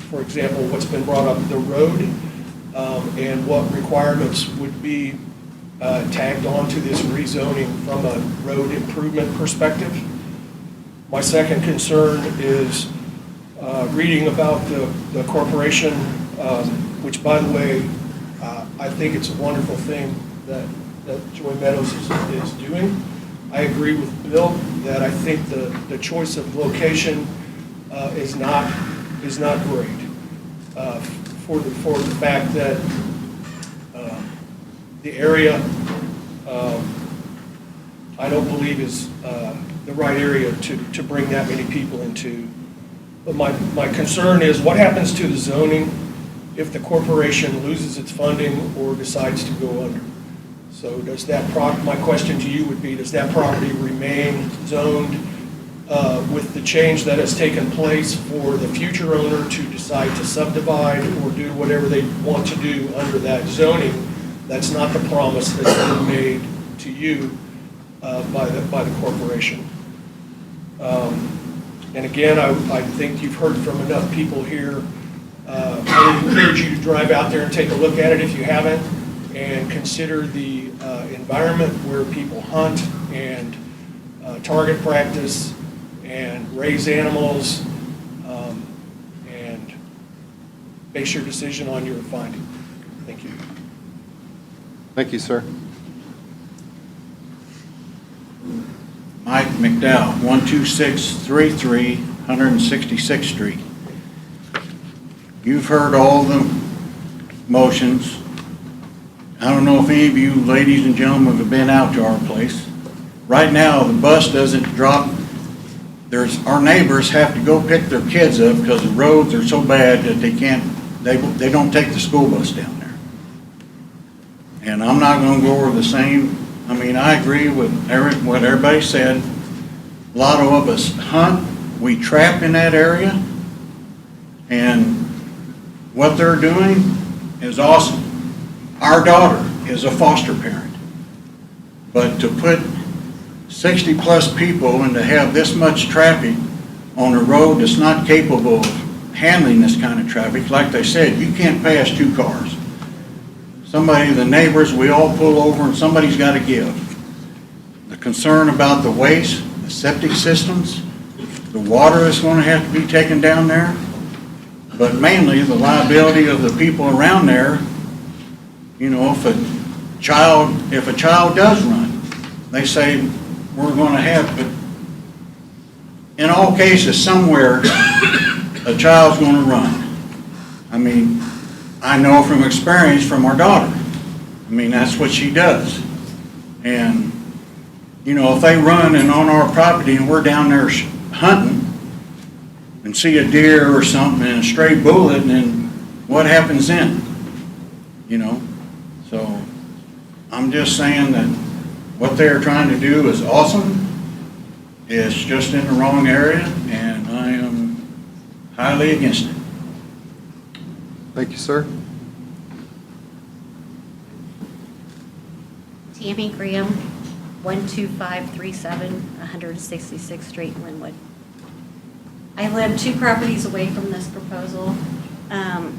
for example, what's been brought up, the road, and what requirements would be tagged onto this rezoning from a road improvement perspective. My second concern is reading about the corporation, which, by the way, I think it's a wonderful thing that Joy Meadows is doing. I agree with Bill that I think the choice of location is not great for the fact that the area I don't believe is the right area to bring that many people into. But my concern is what happens to the zoning if the corporation loses its funding or decides to go under. So does that my question to you would be, does that property remain zoned with the change that has taken place for the future owner to decide to subdivide or do whatever they want to do under that zoning? That's not the promise that's been made to you by the corporation. And again, I think you've heard from enough people here. I would encourage you to drive out there and take a look at it if you haven't, and consider the environment where people hunt and target practice and raise animals, and base your decision on your finding. Thank you. Thank you, sir. Mike McDowell, 12633 166th Street. You've heard all the motions. I don't know if any of you ladies and gentlemen have been out to our place. Right now, the bus doesn't drop. Our neighbors have to go pick their kids up because the roads are so bad that they don't take the school bus down there. And I'm not going to go over the same. I mean, I agree with what everybody said. A lot of us hunt, we trap in that area, and what they're doing is awesome. Our daughter is a foster parent, but to put 60-plus people and to have this much traffic on a road that's not capable of handling this kind of traffic, like they said, you can't pass 2 cars. somebody, the neighbors, we all pull over and somebody's got to give. The concern about the waste, the septic systems, the water is going to have to be taken down there, but mainly the liability of the people around there. You know, if a child does run, they say we're going to have, but in all cases, somewhere a child's going to run. I mean, I know from experience from our daughter. I mean, that's what she does. And, you know, if they run and on our property and we're down there hunting and see a deer or something and a stray bullet, and then what happens then? You know? So I'm just saying that what they're trying to do is awesome. It's just in the wrong area, and I am highly against it. Thank you, sir. Tammy Graham, 12537 166th Street, Linwood. I live 2 properties away from this proposal. I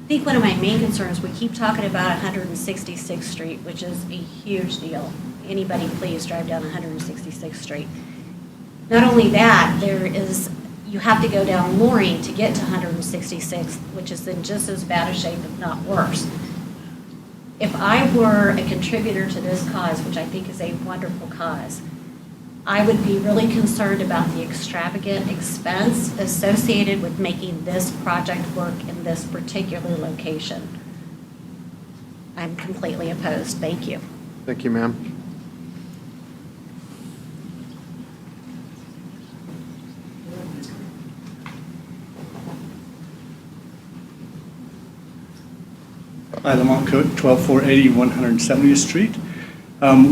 think one of my main concerns, we keep talking about 166th Street, which is a huge deal. Anybody please drive down 166th Street. Not only that, you have to go down Loring to get to 166th, which is in just as bad a shape, if not worse. If I were a contributor to this cause, which I think is a wonderful cause, I would be really concerned about the extravagant expense associated with making this project work in this particular location. I'm completely opposed. Thank you. Thank you, ma'am. Hi, Lamont Cook, 12480 170th Street.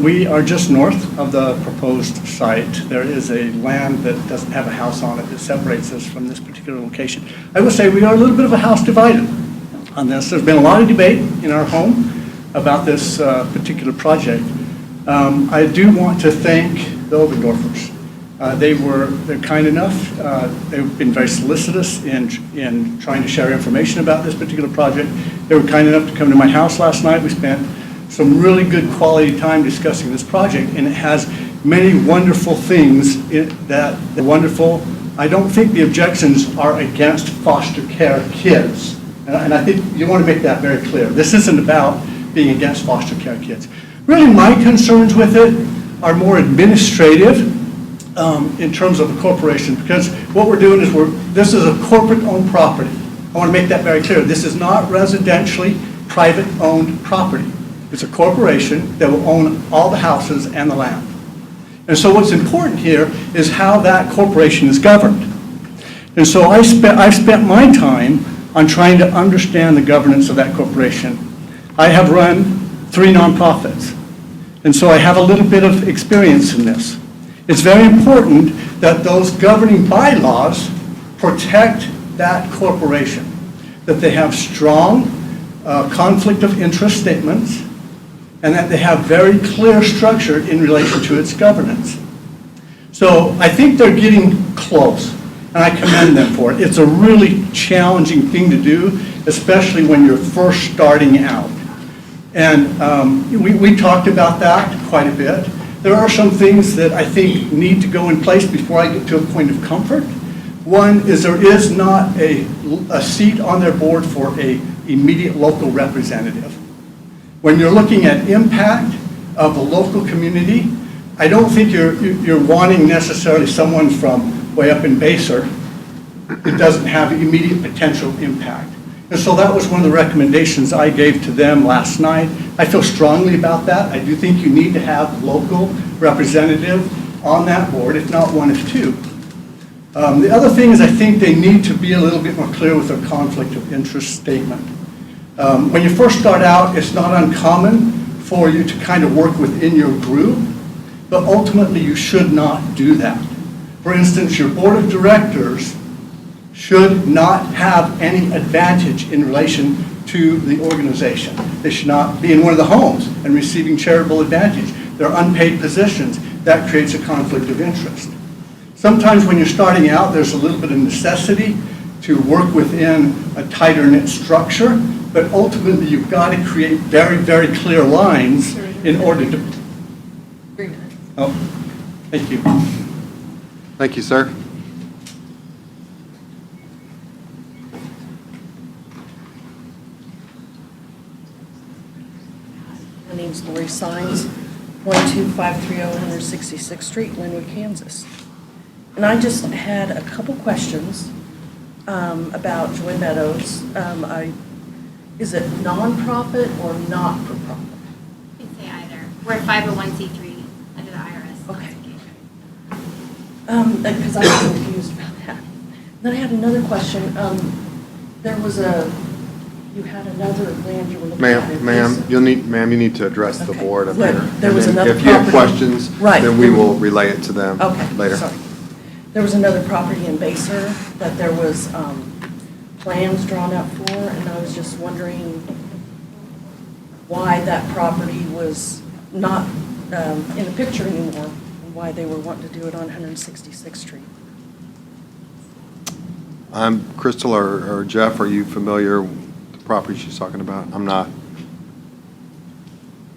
We are just north of the proposed site. There is a land that doesn't have a house on it that separates us from this particular location. I will say we are a little bit of a house divided on this. There's been a lot of debate in our home about this particular project. I do want to thank the Obendorfers. They're kind enough. They've been very solicitous in trying to share information about this particular project. They were kind enough to come to my house last night. We spent some really good quality time discussing this project, and it has many wonderful things that are wonderful. I don't think the objections are against foster care kids, and I think you want to make that very clear. This isn't about being against foster care kids. Really, my concerns with it are more administrative in terms of the corporation, because what we're doing is this is a corporate-owned property. I want to make that very clear. This is not residentially private-owned property. It's a corporation that will own all the houses and the land. And so what's important here is how that corporation is governed. And so I've spent my time on trying to understand the governance of that corporation. I have run 3 nonprofits, and so I have a little bit of experience in this. It's very important that those governing bylaws protect that corporation, that they have strong conflict of interest statements, and that they have very clear structure in relation to its governance. So I think they're getting close, and I commend them for it. It's a really challenging thing to do, especially when you're first starting out. And we talked about that quite a bit. There are some things that I think need to go in place before I get to a point of comfort. One is there is not a seat on their board for an immediate local representative. When you're looking at impact of the local community, I don't think you're wanting necessarily someone from way up in Basor who doesn't have immediate potential impact. And so that was one of the recommendations I gave to them last night. I feel strongly about that. I do think you need to have a local representative on that board, if not one of 2. The other thing is I think they need to be a little bit more clear with their conflict of interest statement. When you first start out, it's not uncommon for you to kind of work within your group, but ultimately you should not do that. For instance, your board of directors should not have any advantage in relation to the organization. They should not be in one of the homes and receiving charitable advantage. They're unpaid positions. That creates a conflict of interest. Sometimes when you're starting out, there's a little bit of necessity to work within a tighter knit structure but ultimately, you've got to create very, very clear lines in order to. 3 minutes. Oh, thank you. Thank you, sir. My name's Lori Sines, 12530 166th Street, Linwood, Kansas. And I just had a couple questions about Joy Meadows. Is it nonprofit or not-for-profit? You can say either. We're a 501c3 under the IRS. Okay. Because I was confused about that. Then I had another question. You had another land you were looking at. Ma'am, you need to address the board up Right. here. There was And then another if you have property. questions, Right. then we will relay it to them Okay, later. sorry. There was another property in Baser that there was plans drawn up for, and I was just wondering why that property was not in the picture anymore, and why they were wanting to do it on 166th Street. Crystal or Jeff, are you familiar with the property she's talking about? I'm not.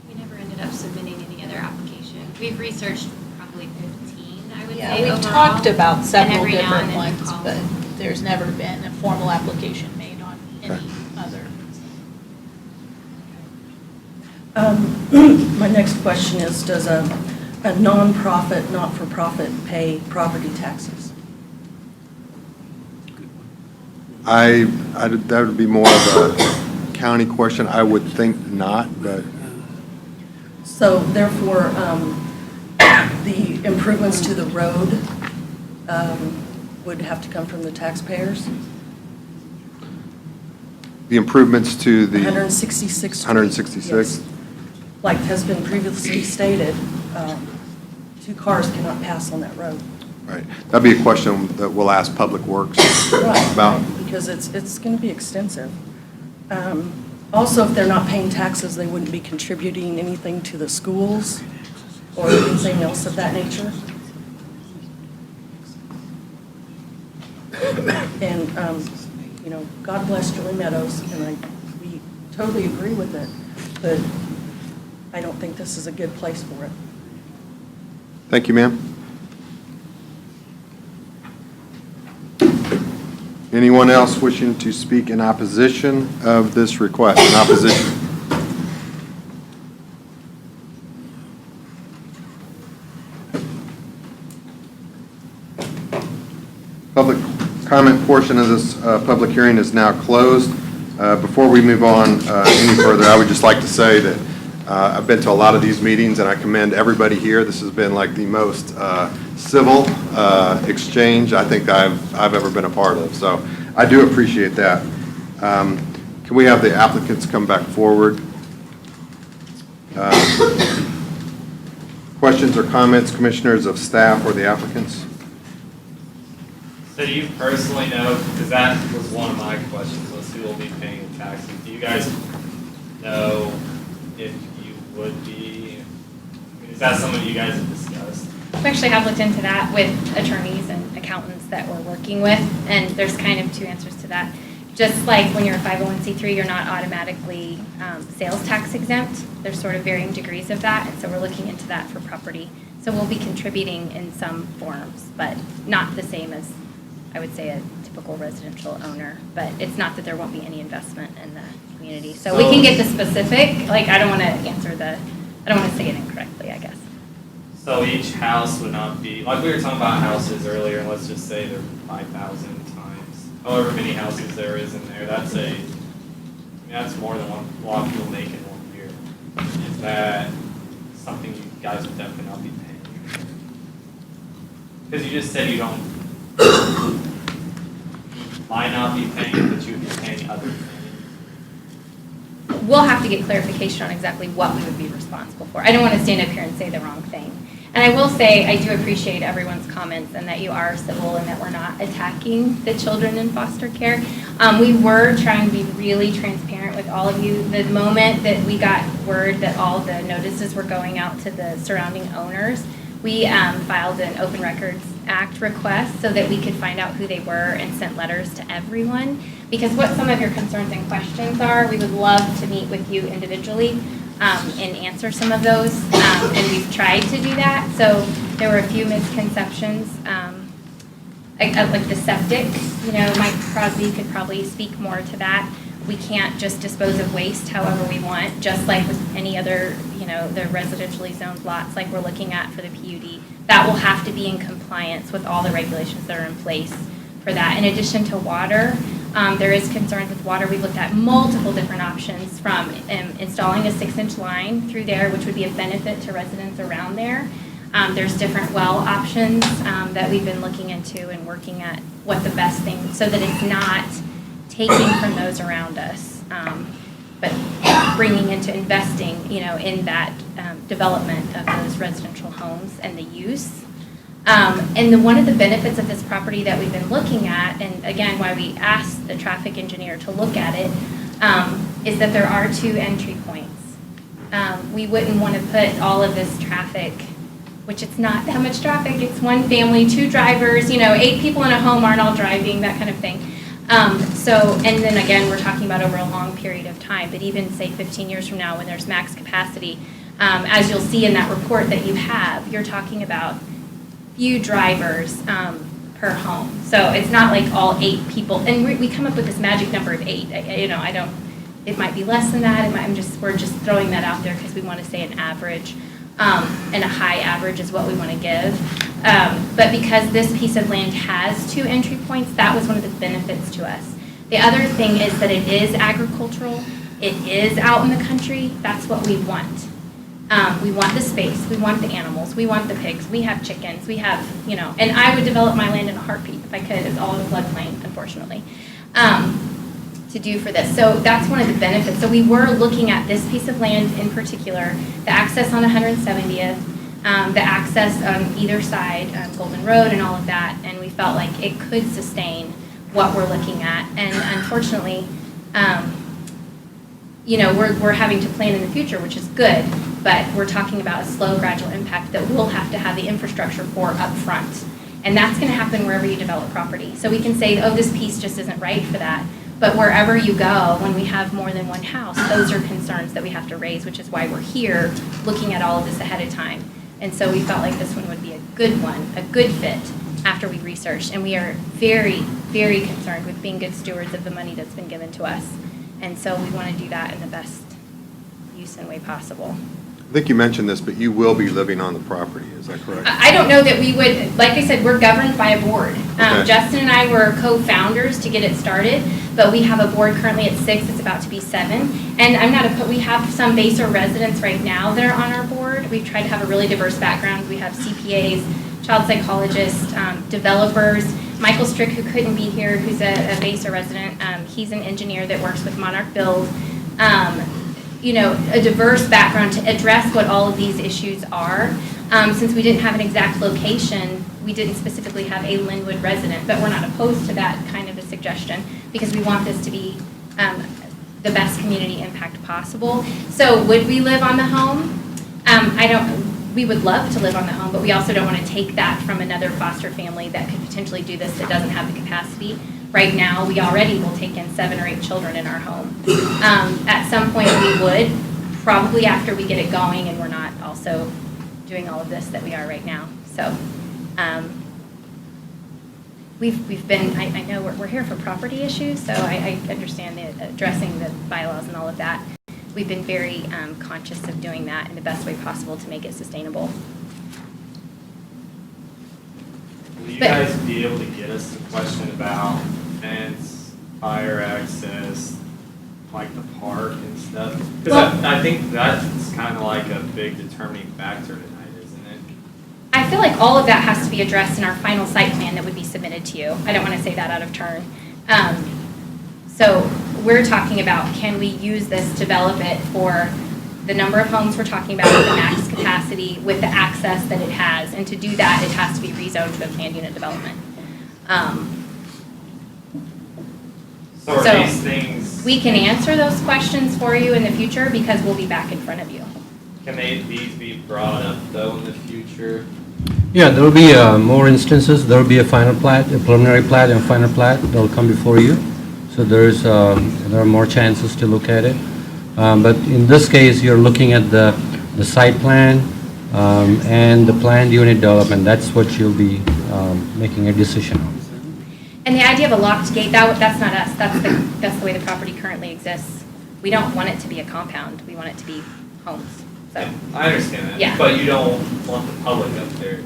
We never ended up submitting any other application. We've researched probably 15, I would Yeah, say, we've overall. talked about And several every now and different then we ones, call but them. there's never been a formal application made on any other. My next question is, does a nonprofit, not-for-profit pay property taxes? That would be more of a county question. I would think not, but So therefore, the improvements to the road would have to come from the taxpayers? the improvements to the 166th Street. 166. Yes. Like has been previously stated, 2 cars cannot pass on that road. Right. That'd be a question that we'll ask Public Works Right, about. because it's going to be extensive. Also, if they're not paying taxes, they wouldn't be contributing anything to the schools or anything else of that nature. And, God bless Joy Meadows, and we totally agree with it, but I don't think this is a good place for it. Thank you, ma'am. Anyone else wishing to speak in opposition of this request? In opposition? Public comment portion of this public hearing is now closed. Before we move on any further, I would just like to say that I've been to a lot of these meetings, and I commend everybody here. This has been like the most civil exchange I think I've ever been a part of. So I do appreciate that. Can we have the applicants come back forward? Questions or comments, commissioners, of staff or the applicants? So do you personally know, because that was one of my questions, was who will be paying the taxes? Do you guys know if you would be, is that something you guys have discussed? We actually have looked into that with attorneys and accountants that we're working with, and there's kind of 2 answers to that. Just like when you're a 501c3, you're not automatically sales tax exempt. There's sort of varying degrees of that, and so we're looking into that for property. So we'll be contributing in some forms, but not the same as, I would say, a typical residential owner. But it's not that there won't be any investment in the community. So we can get the specific, like I don't want to say it incorrectly, I guess. So each house would not be, like we were talking about houses earlier, and let's just say they're 5,000 times, however many houses there is in there, that's more than a lot of people make in 1 year. Is that something you guys would definitely not be paying? Because you just said you don't, might not be paying, but you would be paying other things. We'll have to get clarification on exactly what we would be responsible for. I don't want to stand up here and say the wrong thing. And I will say, I do appreciate everyone's comments and that you are civil and that we're not attacking the children in foster care. We were trying to be really transparent with all of you. The moment that we got word that all the notices were going out to the surrounding owners, We filed an Open Records Act request so that we could find out who they were and sent letters to everyone. Because what some of your concerns and questions are, we would love to meet with you individually and answer some of those. And we've tried to do that. So there were a few misconceptions. Like the septic, Mike Crosby could probably speak more to that. We can't just dispose of waste however we want, just like with any other, the residentially zoned lots like we're looking at for the PUD. That will have to be in compliance with all the regulations that are in place for that. In addition to water, there is concern with water. We've looked at multiple different options from installing a 6-inch line through there, which would be a benefit to residents around there. There's different well options that we've been looking into and working at what the best thing, so that it's not taking from those around us, but bringing into investing, in that development of those residential homes and the use. And one of the benefits of this property that we've been looking at, and again, why we asked the traffic engineer to look at it, is that there are 2 entry points. We wouldn't want to put all of this traffic, which it's not that much traffic, it's 1 family, 2 drivers, 8 people in a home aren't all driving, that kind of thing. And then again, we're talking about over a long period of time, but even say 15 years from now when there's max capacity, as you'll see in that report that you have, you're talking about few drivers per home. So it's not like all 8 people, and we come up with this magic number of 8. It might be less than that. We're just throwing that out there because we want to say an average, and a high average is what we want to give. But because this piece of land has 2 entry points, that was one of the benefits to us. The other thing is that it is agricultural. It is out in the country. That's what we want. We want the space. We want the animals. We want the pigs. We have chickens. We have, and I would develop my land in a heartbeat if I could. It's all in floodplain, unfortunately, to do for this. So that's one of the benefits. So we were looking at this piece of land in particular, the access on 170th, the access on either side, Golden Road and all of that, and we felt like it could sustain what we're looking at. And unfortunately, we're having to plan in the future, which is good, but we're talking about a slow, gradual impact that we'll have to have the infrastructure for up front. And that's going to happen wherever you develop property. So we can say, oh, this piece just isn't right for that. But wherever you go, when we have more than 1 house, those are concerns that we have to raise, which is why we're here looking at all of this ahead of time. And so we felt like this one would be a good one, a good fit after we researched. And we are very, very concerned with being good stewards of the money that's been given to us. And so we want to do that in the best use and way possible. I think you mentioned this, but you will be living on the property, is that correct? I don't know that we would, like I said, we're governed by a board. Okay. Justin and I were co-founders to get it started, but we have a board currently at 6, it's about to be 7. And we have some Baser residents right now that are on our board. We've tried to have a really diverse background. We have CPAs, child psychologists, developers. Michael Strick, who couldn't be here, who's a Baser resident, he's an engineer that works with Monarch Build. A diverse background to address what all of these issues are. Since we didn't have an exact location, we didn't specifically have a Linwood resident, but we're not opposed to that kind of a suggestion because we want this to be the best community impact possible. So would we live on the home? We would love to live on the home, but we also don't want to take that from another foster family that could potentially do this that doesn't have the capacity. Right now, we already will take in 7 or 8 children in our home. At some point, we would, probably after we get it going and we're not also doing all of this that we are right now. So we've been, I know we're here for property issues, so I understand addressing the bylaws and all of that. We've been very conscious of doing that in the best way possible to make it sustainable. Will you guys be able to get us a question about fence, fire access, like the park and stuff? Because I think that's kind of like a big determining factor tonight, isn't it? I feel like all of that has to be addressed in our final site plan that would be submitted to you. I don't want to say that out of turn. So we're talking about, can we use this, develop it for the number of homes we're talking about with the max capacity, with the access that it has, and to do that, it has to be rezoned to a planned unit development. So are these things... We can answer those questions for you in the future because we'll be back in front of you. Can these be brought up, though, in the future? Yeah, there will be more instances. There will be a final plat, a preliminary plat and final plat that will come before you. So there are more chances to look at it. But in this case, you're looking at the site plan and the planned unit development. That's what you'll be making a decision on. And the idea of a locked gate, that's not us. That's the way the property currently exists. We don't want it to be a compound. We want it to be homes. So I understand that. Yeah. But you don't want the public up there.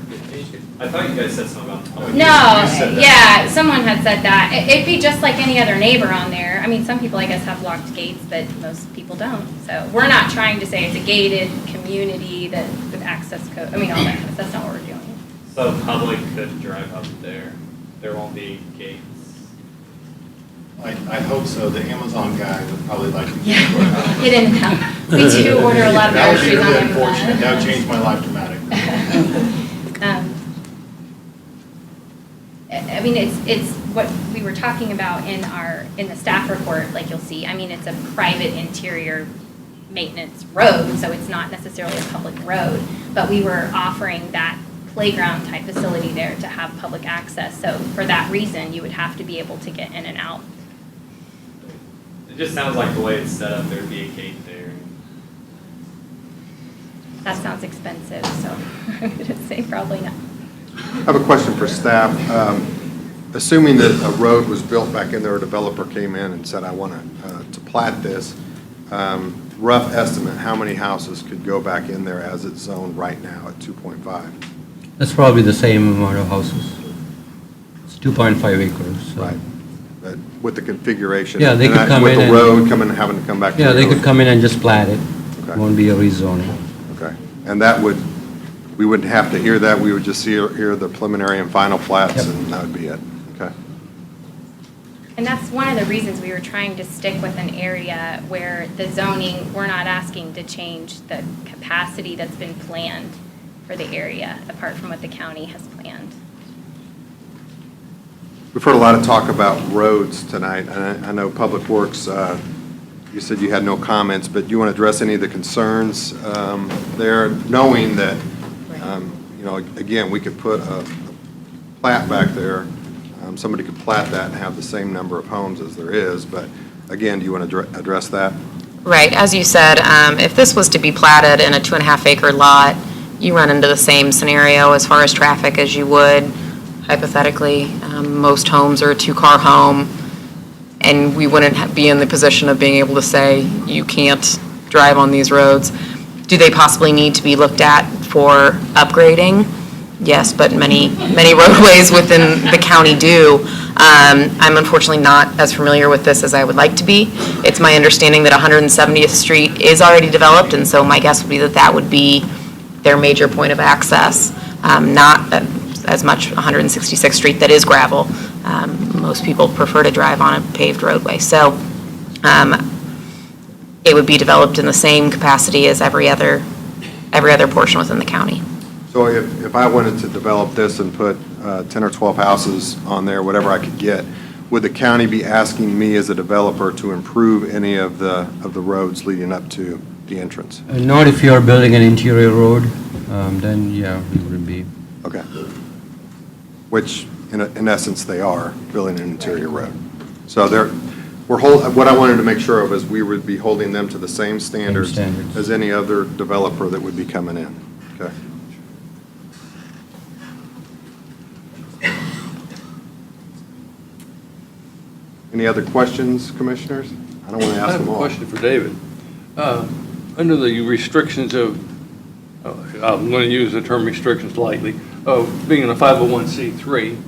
I thought you guys said something about the public. no, You said that. yeah, someone had said that. It'd be just like any other neighbor on there. I mean, some people, I guess, have locked gates, but most people don't. So we're not trying to say it's a gated community that with access code. I mean, all that kind of stuff. That's not what we're doing. So the public could drive up there. There won't be gates. I hope so. The Amazon guy would probably like to Yeah. get it. Get in and out. We do order a lot of That would be groceries on really Amazon. unfortunate. That would change my life dramatically. I mean, it's what we were talking about in the staff report, like you'll see. I mean, it's a private interior maintenance road, so it's not necessarily a public road. But we were offering that playground type facility there to have public access. So for that reason, you would have to be able to get in and out. It just sounds like the way it's set up, there'd be a gate there. That sounds expensive, so I'm going to say probably not. I have a question for staff. Assuming that a road was built back in there, a developer came in and said, I want to plat this, rough estimate, how many houses could go back in there as it's zoned right now at 2.5? That's probably the same amount of houses. It's 2.5 acres. So. Right. But with the configuration. Yeah, they and could come with in the and- road coming, having to come back. to Yeah, the they road. could come in and just plat it. Okay. Won't be a rezoning. Okay. And that would, we wouldn't have to hear that, we would just hear the preliminary and final plats, Yep. and that would be it. Okay. And that's one of the reasons we were trying to stick with an area where the zoning, we're not asking to change the capacity that's been planned for the area, apart from what the county has planned. We've heard a lot of talk about roads tonight, and I know Public Works, you said you had no comments, but do you want to address any of the concerns there, knowing that, you know, again, we could put a plat back there, somebody could plat that and have the same number of homes as there is, but again, do you want to address that? Right, as you said, if this was to be platted in a 2.5 acre lot, you run into the same scenario as far as traffic as you would hypothetically. Most homes are a 2-car home, and we wouldn't be in the position of being able to say, you can't drive on these roads. Do they possibly need to be looked at for upgrading? Yes, but many roadways within the county do. I'm unfortunately not as familiar with this as I would like to be. It's my understanding that 170th Street is already developed, and so my guess would be that that would be their major point of access, not as much 166th Street that is gravel. Most people prefer to drive on a paved roadway. So it would be developed in the same capacity as every other portion within the county. So if I wanted to develop this and put 10 or 12 houses on there, whatever I could get, would the county be asking me as a developer to improve any of the roads leading up to the entrance? Not if you're building an interior road, then yeah, we would be. Okay. Which, in essence, they are building an interior road. So what I wanted to make sure of is we would be holding them to the same standards as any other developer that would be coming in. Okay. Any other questions, commissioners? I don't want to ask them all. I have a question for David. Under the restrictions of, I'm going to use the term restrictions lightly, of being in a 501c3,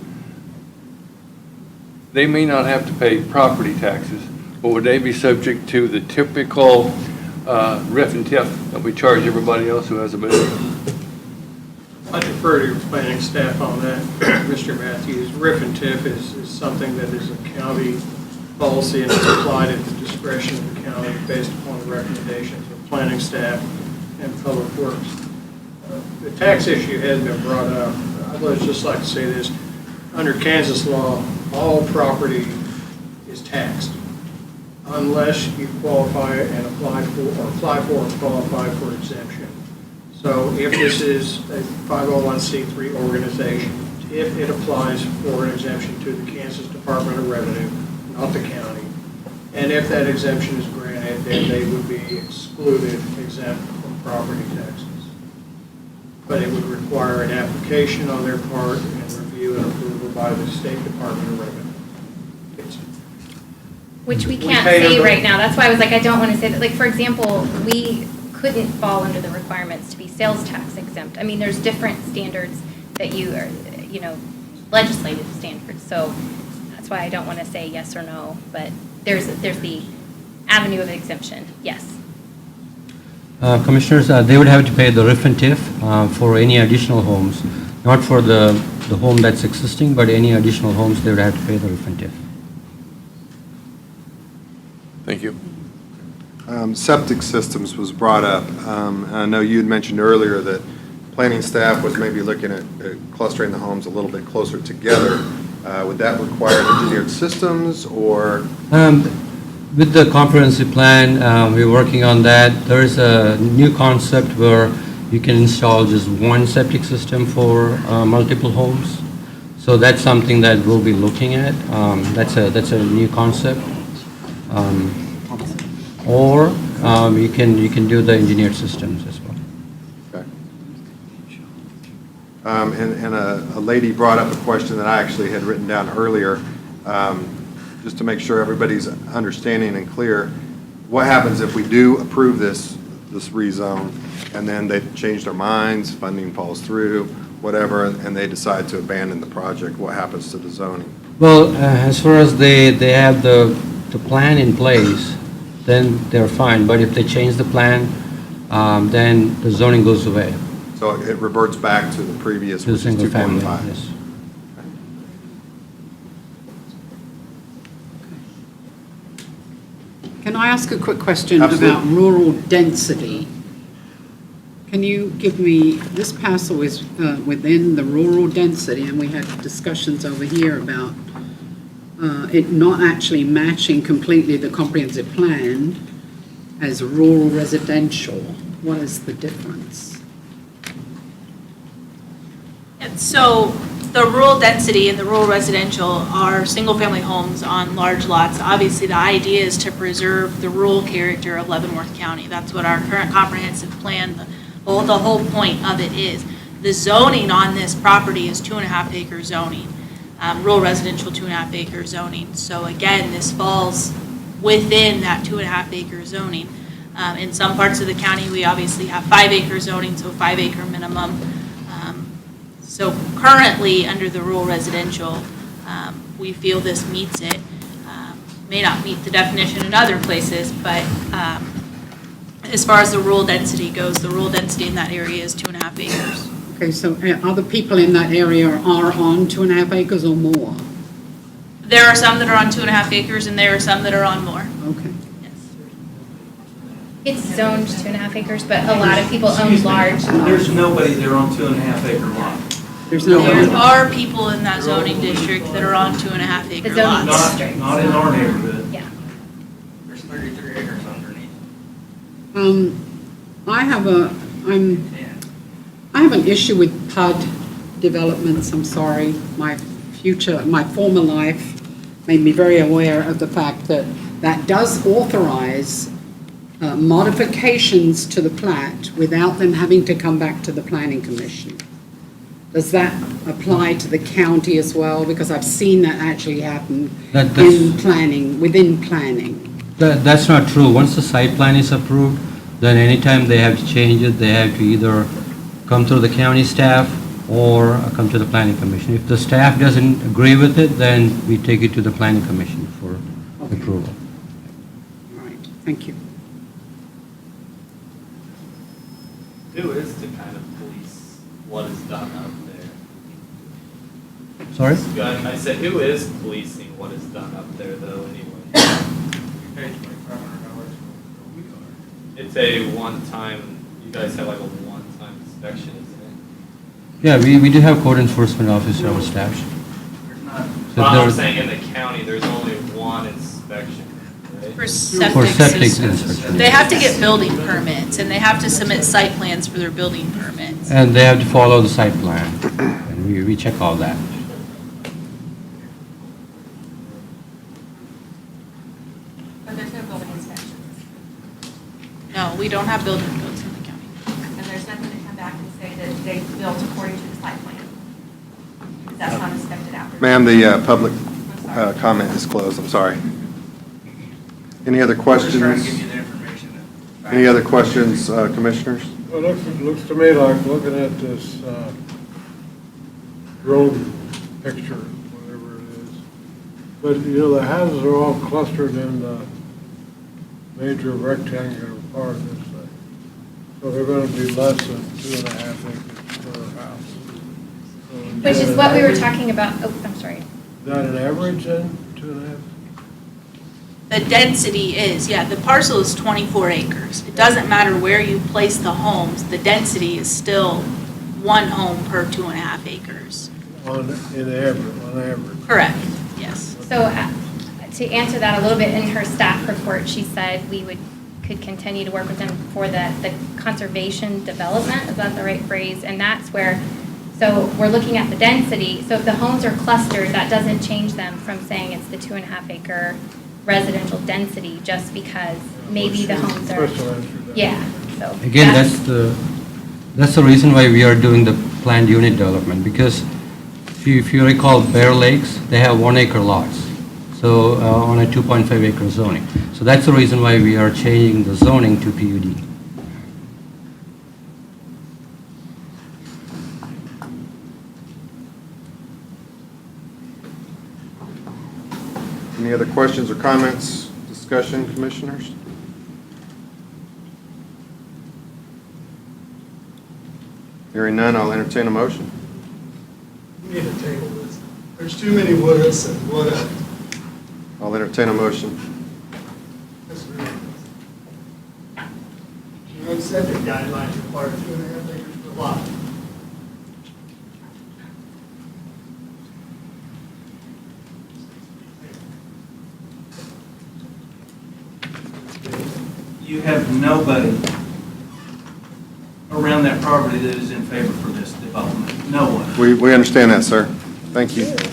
they may not have to pay property taxes, but would they be subject to the typical RIF and TIF that we charge everybody else who has a business? I defer to your planning staff on that, Mr. Matthews. RIF and TIF is something that is a county policy, and it's applied at the discretion of the county based upon the recommendations of planning staff and public works. The tax issue has been brought up. I'd just like to say this. Under Kansas law, all property is taxed unless you qualify and apply for and qualify for exemption. So if this is a 501c3 organization, if it applies for an exemption to the Kansas Department of Revenue, not the county, and if that exemption is granted, then they would be excluded, exempt from property taxes. But it would require an application on their part and review and approval by the State Department of Revenue. Which we We can't pay say them- right now. That's why I was like, I don't want to say that. Like, for example, we couldn't fall under the requirements to be sales tax exempt. I mean, there's different standards that you are, legislative standards. So that's why I don't want to say yes or no, but there's the avenue of exemption, yes. Commissioners, they would have to pay the RIF and TIF for any additional homes, not for the home that's existing, but any additional homes, they would have to pay the RIF and TIF. Thank you. Septic Systems was brought up. I know you had mentioned earlier that planning staff was maybe looking at clustering the homes a little bit closer together. Would that require engineered systems or? With the comprehensive plan, we're working on that. There is a new concept where you can install just one septic system for multiple homes. So that's something that we'll be looking at. That's a new concept. Or you can do the engineered systems as well. Okay. And a lady brought up a question that I actually had written down earlier, just to make sure everybody's understanding and clear. What happens if we do approve this rezone and then they change their minds, funding falls through, whatever, and they decide to abandon the project? What happens to the zoning? Well, as far as they have the plan in place, then they're fine. But if they change the plan, then the zoning goes away. So it reverts back to the previous, To which is single family, 2.5. yes. Can I ask a quick question Absolutely. about rural density? Can you give me, this parcel is within the rural density, and we had discussions over here about it not actually matching completely the comprehensive plan as rural residential. What is the difference? And so the rural density and the rural residential are single-family homes on large lots. Obviously, the idea is to preserve the rural character of Leavenworth County. That's what our current comprehensive plan, the whole point of it is. The zoning on this property is 2.5 acre zoning, rural residential 2.5 acre zoning. So again, this falls within that 2.5 acre zoning. In some parts of the county, we obviously have 5 acre zoning, so 5 acre minimum. So currently, under the rural residential, we feel this meets it. May not meet the definition in other places, but as far as the rural density goes, the rural density in that area is 2.5 acres. Okay, so other people in that area are on 2.5 acres or more? There are some that are on 2.5 acres, and there are some that are on more. Okay. It's zoned 2.5 acres, but a lot of people own large lots. There's nobody there on 2.5 acre lot. There's no. There are people in that zoning district that are on 2.5 acre The zoning lots. district. Not in our neighborhood. Yeah. There's 33 acres underneath. I have an issue with PUD developments. I'm sorry. My former life made me very aware of the fact that that does authorize modifications to the plat without them having to come back to the planning commission. Does that apply to the county as well? Because I've seen that actually happen within planning. That's not true. Once the site plan is approved, then anytime they have to change it, they have to either come through the county staff or come to the planning commission. If the staff doesn't agree with it, then we take it to the planning commission for approval. All right, thank you. Who is to kind of police what is done up there? Sorry? I said, who is policing what is done up there, though, anyway? You pay $2,500 for a card. It's a one-time, you guys have like a one-time inspection, isn't it? Yeah, we do have code enforcement officer on staff. There's not. So Well, I'm there- saying in the county, there's only one inspection, right? For For septic septic systems. systems. They have to get building permits, and they have to submit site plans for their building permits. And they have to follow the site plan, and we check all that. But there's no building inspections, No, we don't have building codes in the county. and there's nothing to come back and say that they built according to the site plan. That's not inspected after. Ma'am, the public comment is closed, I'm sorry. Any other We're just trying to give questions? you the information. Any other questions, commissioners? Well, it looks to me like looking at this drone picture, whatever it is. But, you know, the houses are all clustered in the major rectangular part of this thing. So they're going to be less than 2.5 acres per house. So is Which that is an what we were average? talking about, oh, I'm sorry. Is that an average then, 2.5? The density is, yeah, the parcel is 24 acres. It doesn't matter where you place the homes, the density is still one home per 2.5 acres. On average. Correct, yes. So to answer that a little bit, in her staff report, she said we could continue to work with them for the conservation development, is that the right phrase? And that's where, so we're looking at the density. So if the homes are clustered, that doesn't change them from saying it's the 2.5 acre residential density, just because maybe the homes are, yeah, so. Again, that's the reason why we are doing the planned unit development, because if you recall Bear Lakes, they have 1 acre lots, so on a 2.5 acre zoning. So that's the reason why we are changing the zoning to PUD. Any other questions or comments, discussion, commissioners? Hearing none, I'll entertain a motion. We need to table this. There's too many what-ifs and what-ifs. I'll entertain a motion. That's ridiculous. You know, septic guidelines require 2.5 acres per lot. You have nobody around that property that is in favor for this development. No one. We understand that, sir. Thank you. Last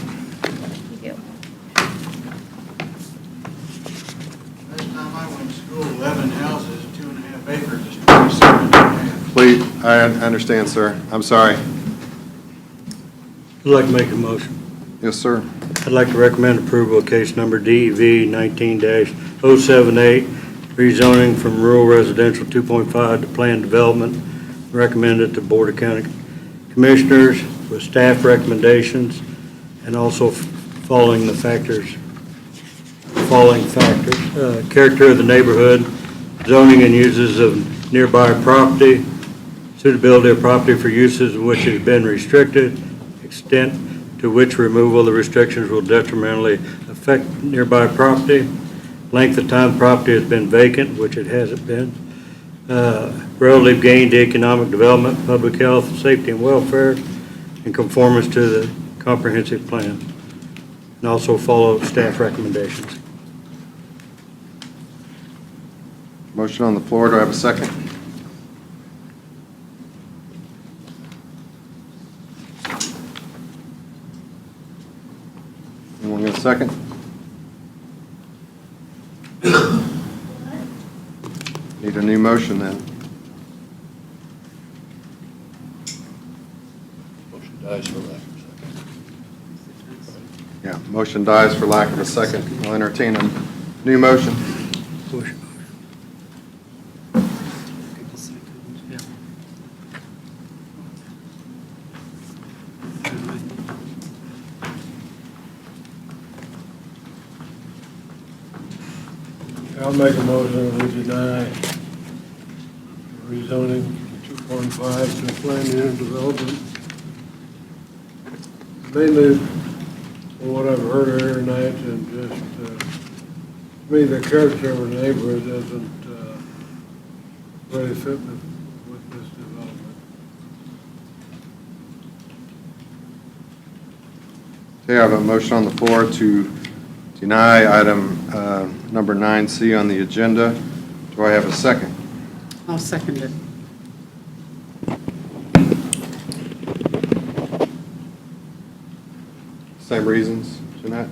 time I went to school, 11 houses, 2.5 acres is 27.5. Please, I understand, sir. I'm sorry. I'd like to make a motion. Yes, sir. I'd like to recommend approval of case number DEV 19-078, rezoning from rural residential 2.5 to planned development, recommended to Board of County Commissioners with staff recommendations, and also following factors, character of the neighborhood, zoning and uses of nearby property, suitability of property for uses in which it has been restricted, extent to which removal of the restrictions will detrimentally affect nearby property, length of time property has been vacant, which it hasn't been, relative gain to economic development, public health, safety, and welfare, in conformance to the comprehensive plan, and also follow staff recommendations. Motion on the floor. Do I have a second? Anyone got a second? Need a new motion then. Motion dies for lack of a second. Yeah, motion dies for lack of a second. I'll entertain a new motion. I'll make a motion that we deny rezoning 2.5 to planned unit development. Mainly from what I've heard here tonight, and just, to me, the character of the neighborhood doesn't really fit with this development. Okay, I have a motion on the floor to deny item number 9C on the agenda. Do I have a second? I'll second it. Same reasons, Jeanette?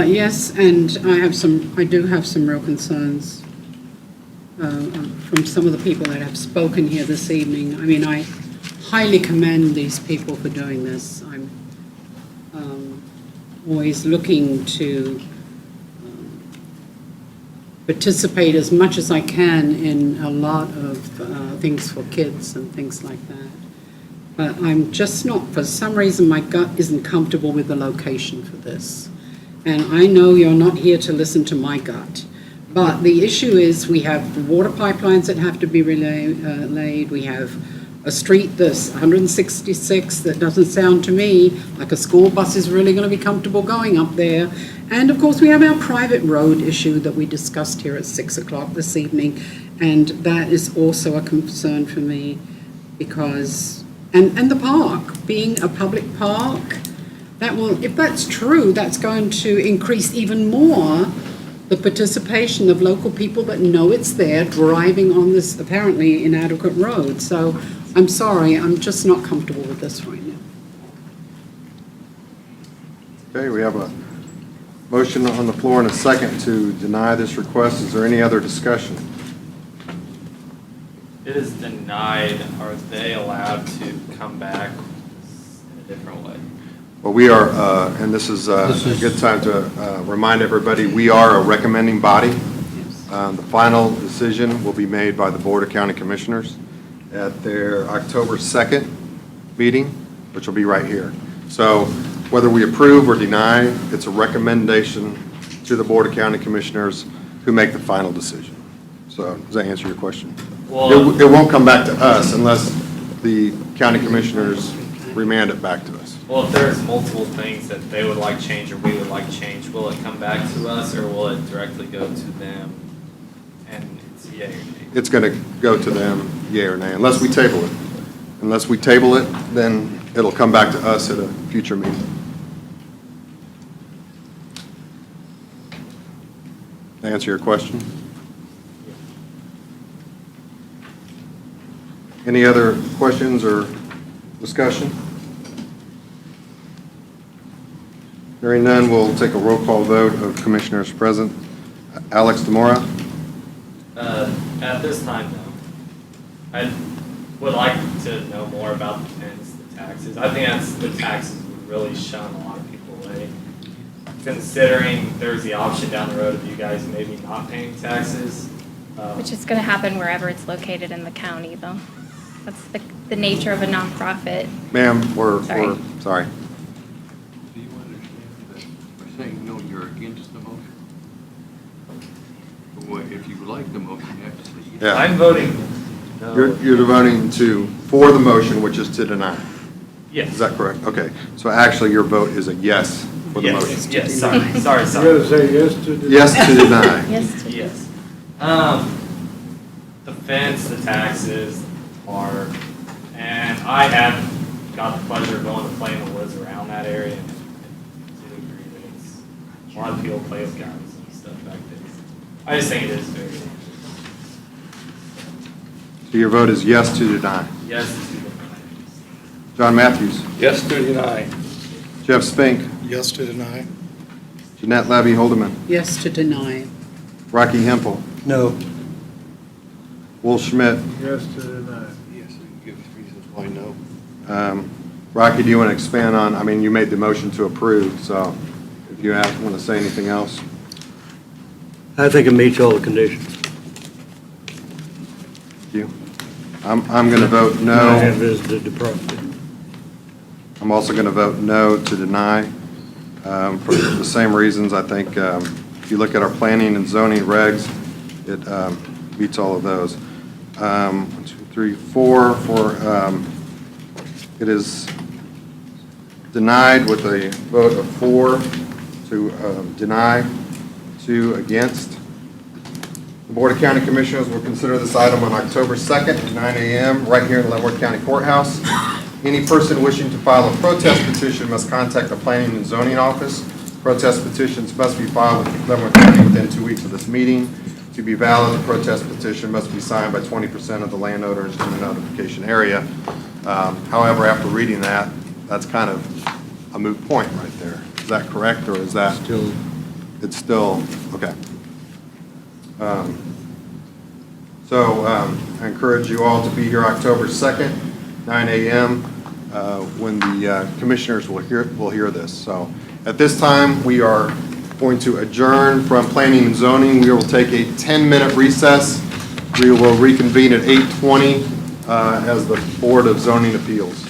Yes, and I do have some real concerns from some of the people that have spoken here this evening. I mean, I highly commend these people for doing this. I'm always looking to participate as much as I can in a lot of things for kids and things like that. But I'm just not, for some reason, my gut isn't comfortable with the location for this. And I know you're not here to listen to my gut. But the issue is we have water pipelines that have to be laid. We have a street that's 166 that doesn't sound to me like a school bus is really going to be comfortable going up there. And of course, we have our private road issue that we discussed here at 6 o'clock this evening. And that is also a concern for me because, and the park, being a public park, that will, if that's true, that's going to increase even more the participation of local people that know it's there driving on this apparently inadequate road. So I'm sorry, I'm just not comfortable with this right now. Okay, we have a motion on the floor and a second to deny this request. Is there any other discussion? It is denied. Are they allowed to come back in a different way? Well, we are, and this is a good time to remind everybody, we are a recommending body. The final decision will be made by the Board of County Commissioners at their October 2nd meeting, which will be right here. So whether we approve or deny, it's a recommendation to the Board of County Commissioners who make the final decision. So does that answer your question? Well, It won't come back to us unless the county commissioners remand it back to us. well, if there's multiple things that they would like change or we would like change, will it come back to us or will it directly go to them and it's yay or nay? It's going to go to them, yea or nay, unless we table it. Unless we table it, then it'll come back to us at a future meeting. Answer your question? Any other questions or discussion? Hearing none, we'll take a roll call vote of commissioners present. Alex Demora? At this time, no. I would like to know more about the pins, the taxes. I think the taxes would really shun a lot of people away. Considering there's the option down the road of you guys maybe not paying taxes. Which is going to happen wherever it's located in the county, though. That's the nature of a nonprofit. Ma'am, we're sorry. Do you understand that by saying no, you're against the motion? Or if you like the motion, you have to say yes. Yeah. I'm voting no. You're voting for the motion, which is to deny. Yes. Is that correct? Okay. So actually, your vote is a yes for the motion. Yes, sorry. You gotta say yes to deny. Yes to deny. Yes. Yes. The fence, the taxes, the park, and I have got the pleasure of going to play in the woods around that area, and I do agree that it's, a lot of people play with guns and stuff back there. I just think it is very dangerous. So your vote is yes to deny. Yes, to the John Matthews. Yes to deny. Jeff Spink. Yes to deny. Jeanette Labby Holdeman. Yes to deny. Rocky Hempel. No. Will Schmidt. Yes to deny. Yes, give us reasons why no. Rocky, do you want to expand on, I mean, you made the motion to approve, so if you want to say anything else? I think it meets all the conditions. Thank you. I'm going to vote I no. have visited the property. I'm also going to vote no to deny for the same reasons. I think if you look at our planning and zoning regs, it meets all of those. 1, 2, 3, 4 for it is denied with a vote of 4 to deny, 2 against. The Board of County Commissioners will consider this item on October 2nd at 9 a.m. right here in the Leavenworth County Courthouse. Any person wishing to file a protest petition must contact the Planning and Zoning Office Protest petitions must be filed with Leavenworth County within 2 weeks of this meeting. To be valid, the protest petition must be signed by 20% of the landowners in the notification area. However, after reading that, that's kind of a moot point right there. Is that correct, or is that? It's still, okay. So I encourage you all to be here October 2nd, 9 a.m., when the commissioners will hear this. So at this time, we are going to adjourn from Planning and Zoning. We will take a 10-minute recess. We will reconvene at 8:20 as the Board of Zoning Appeals.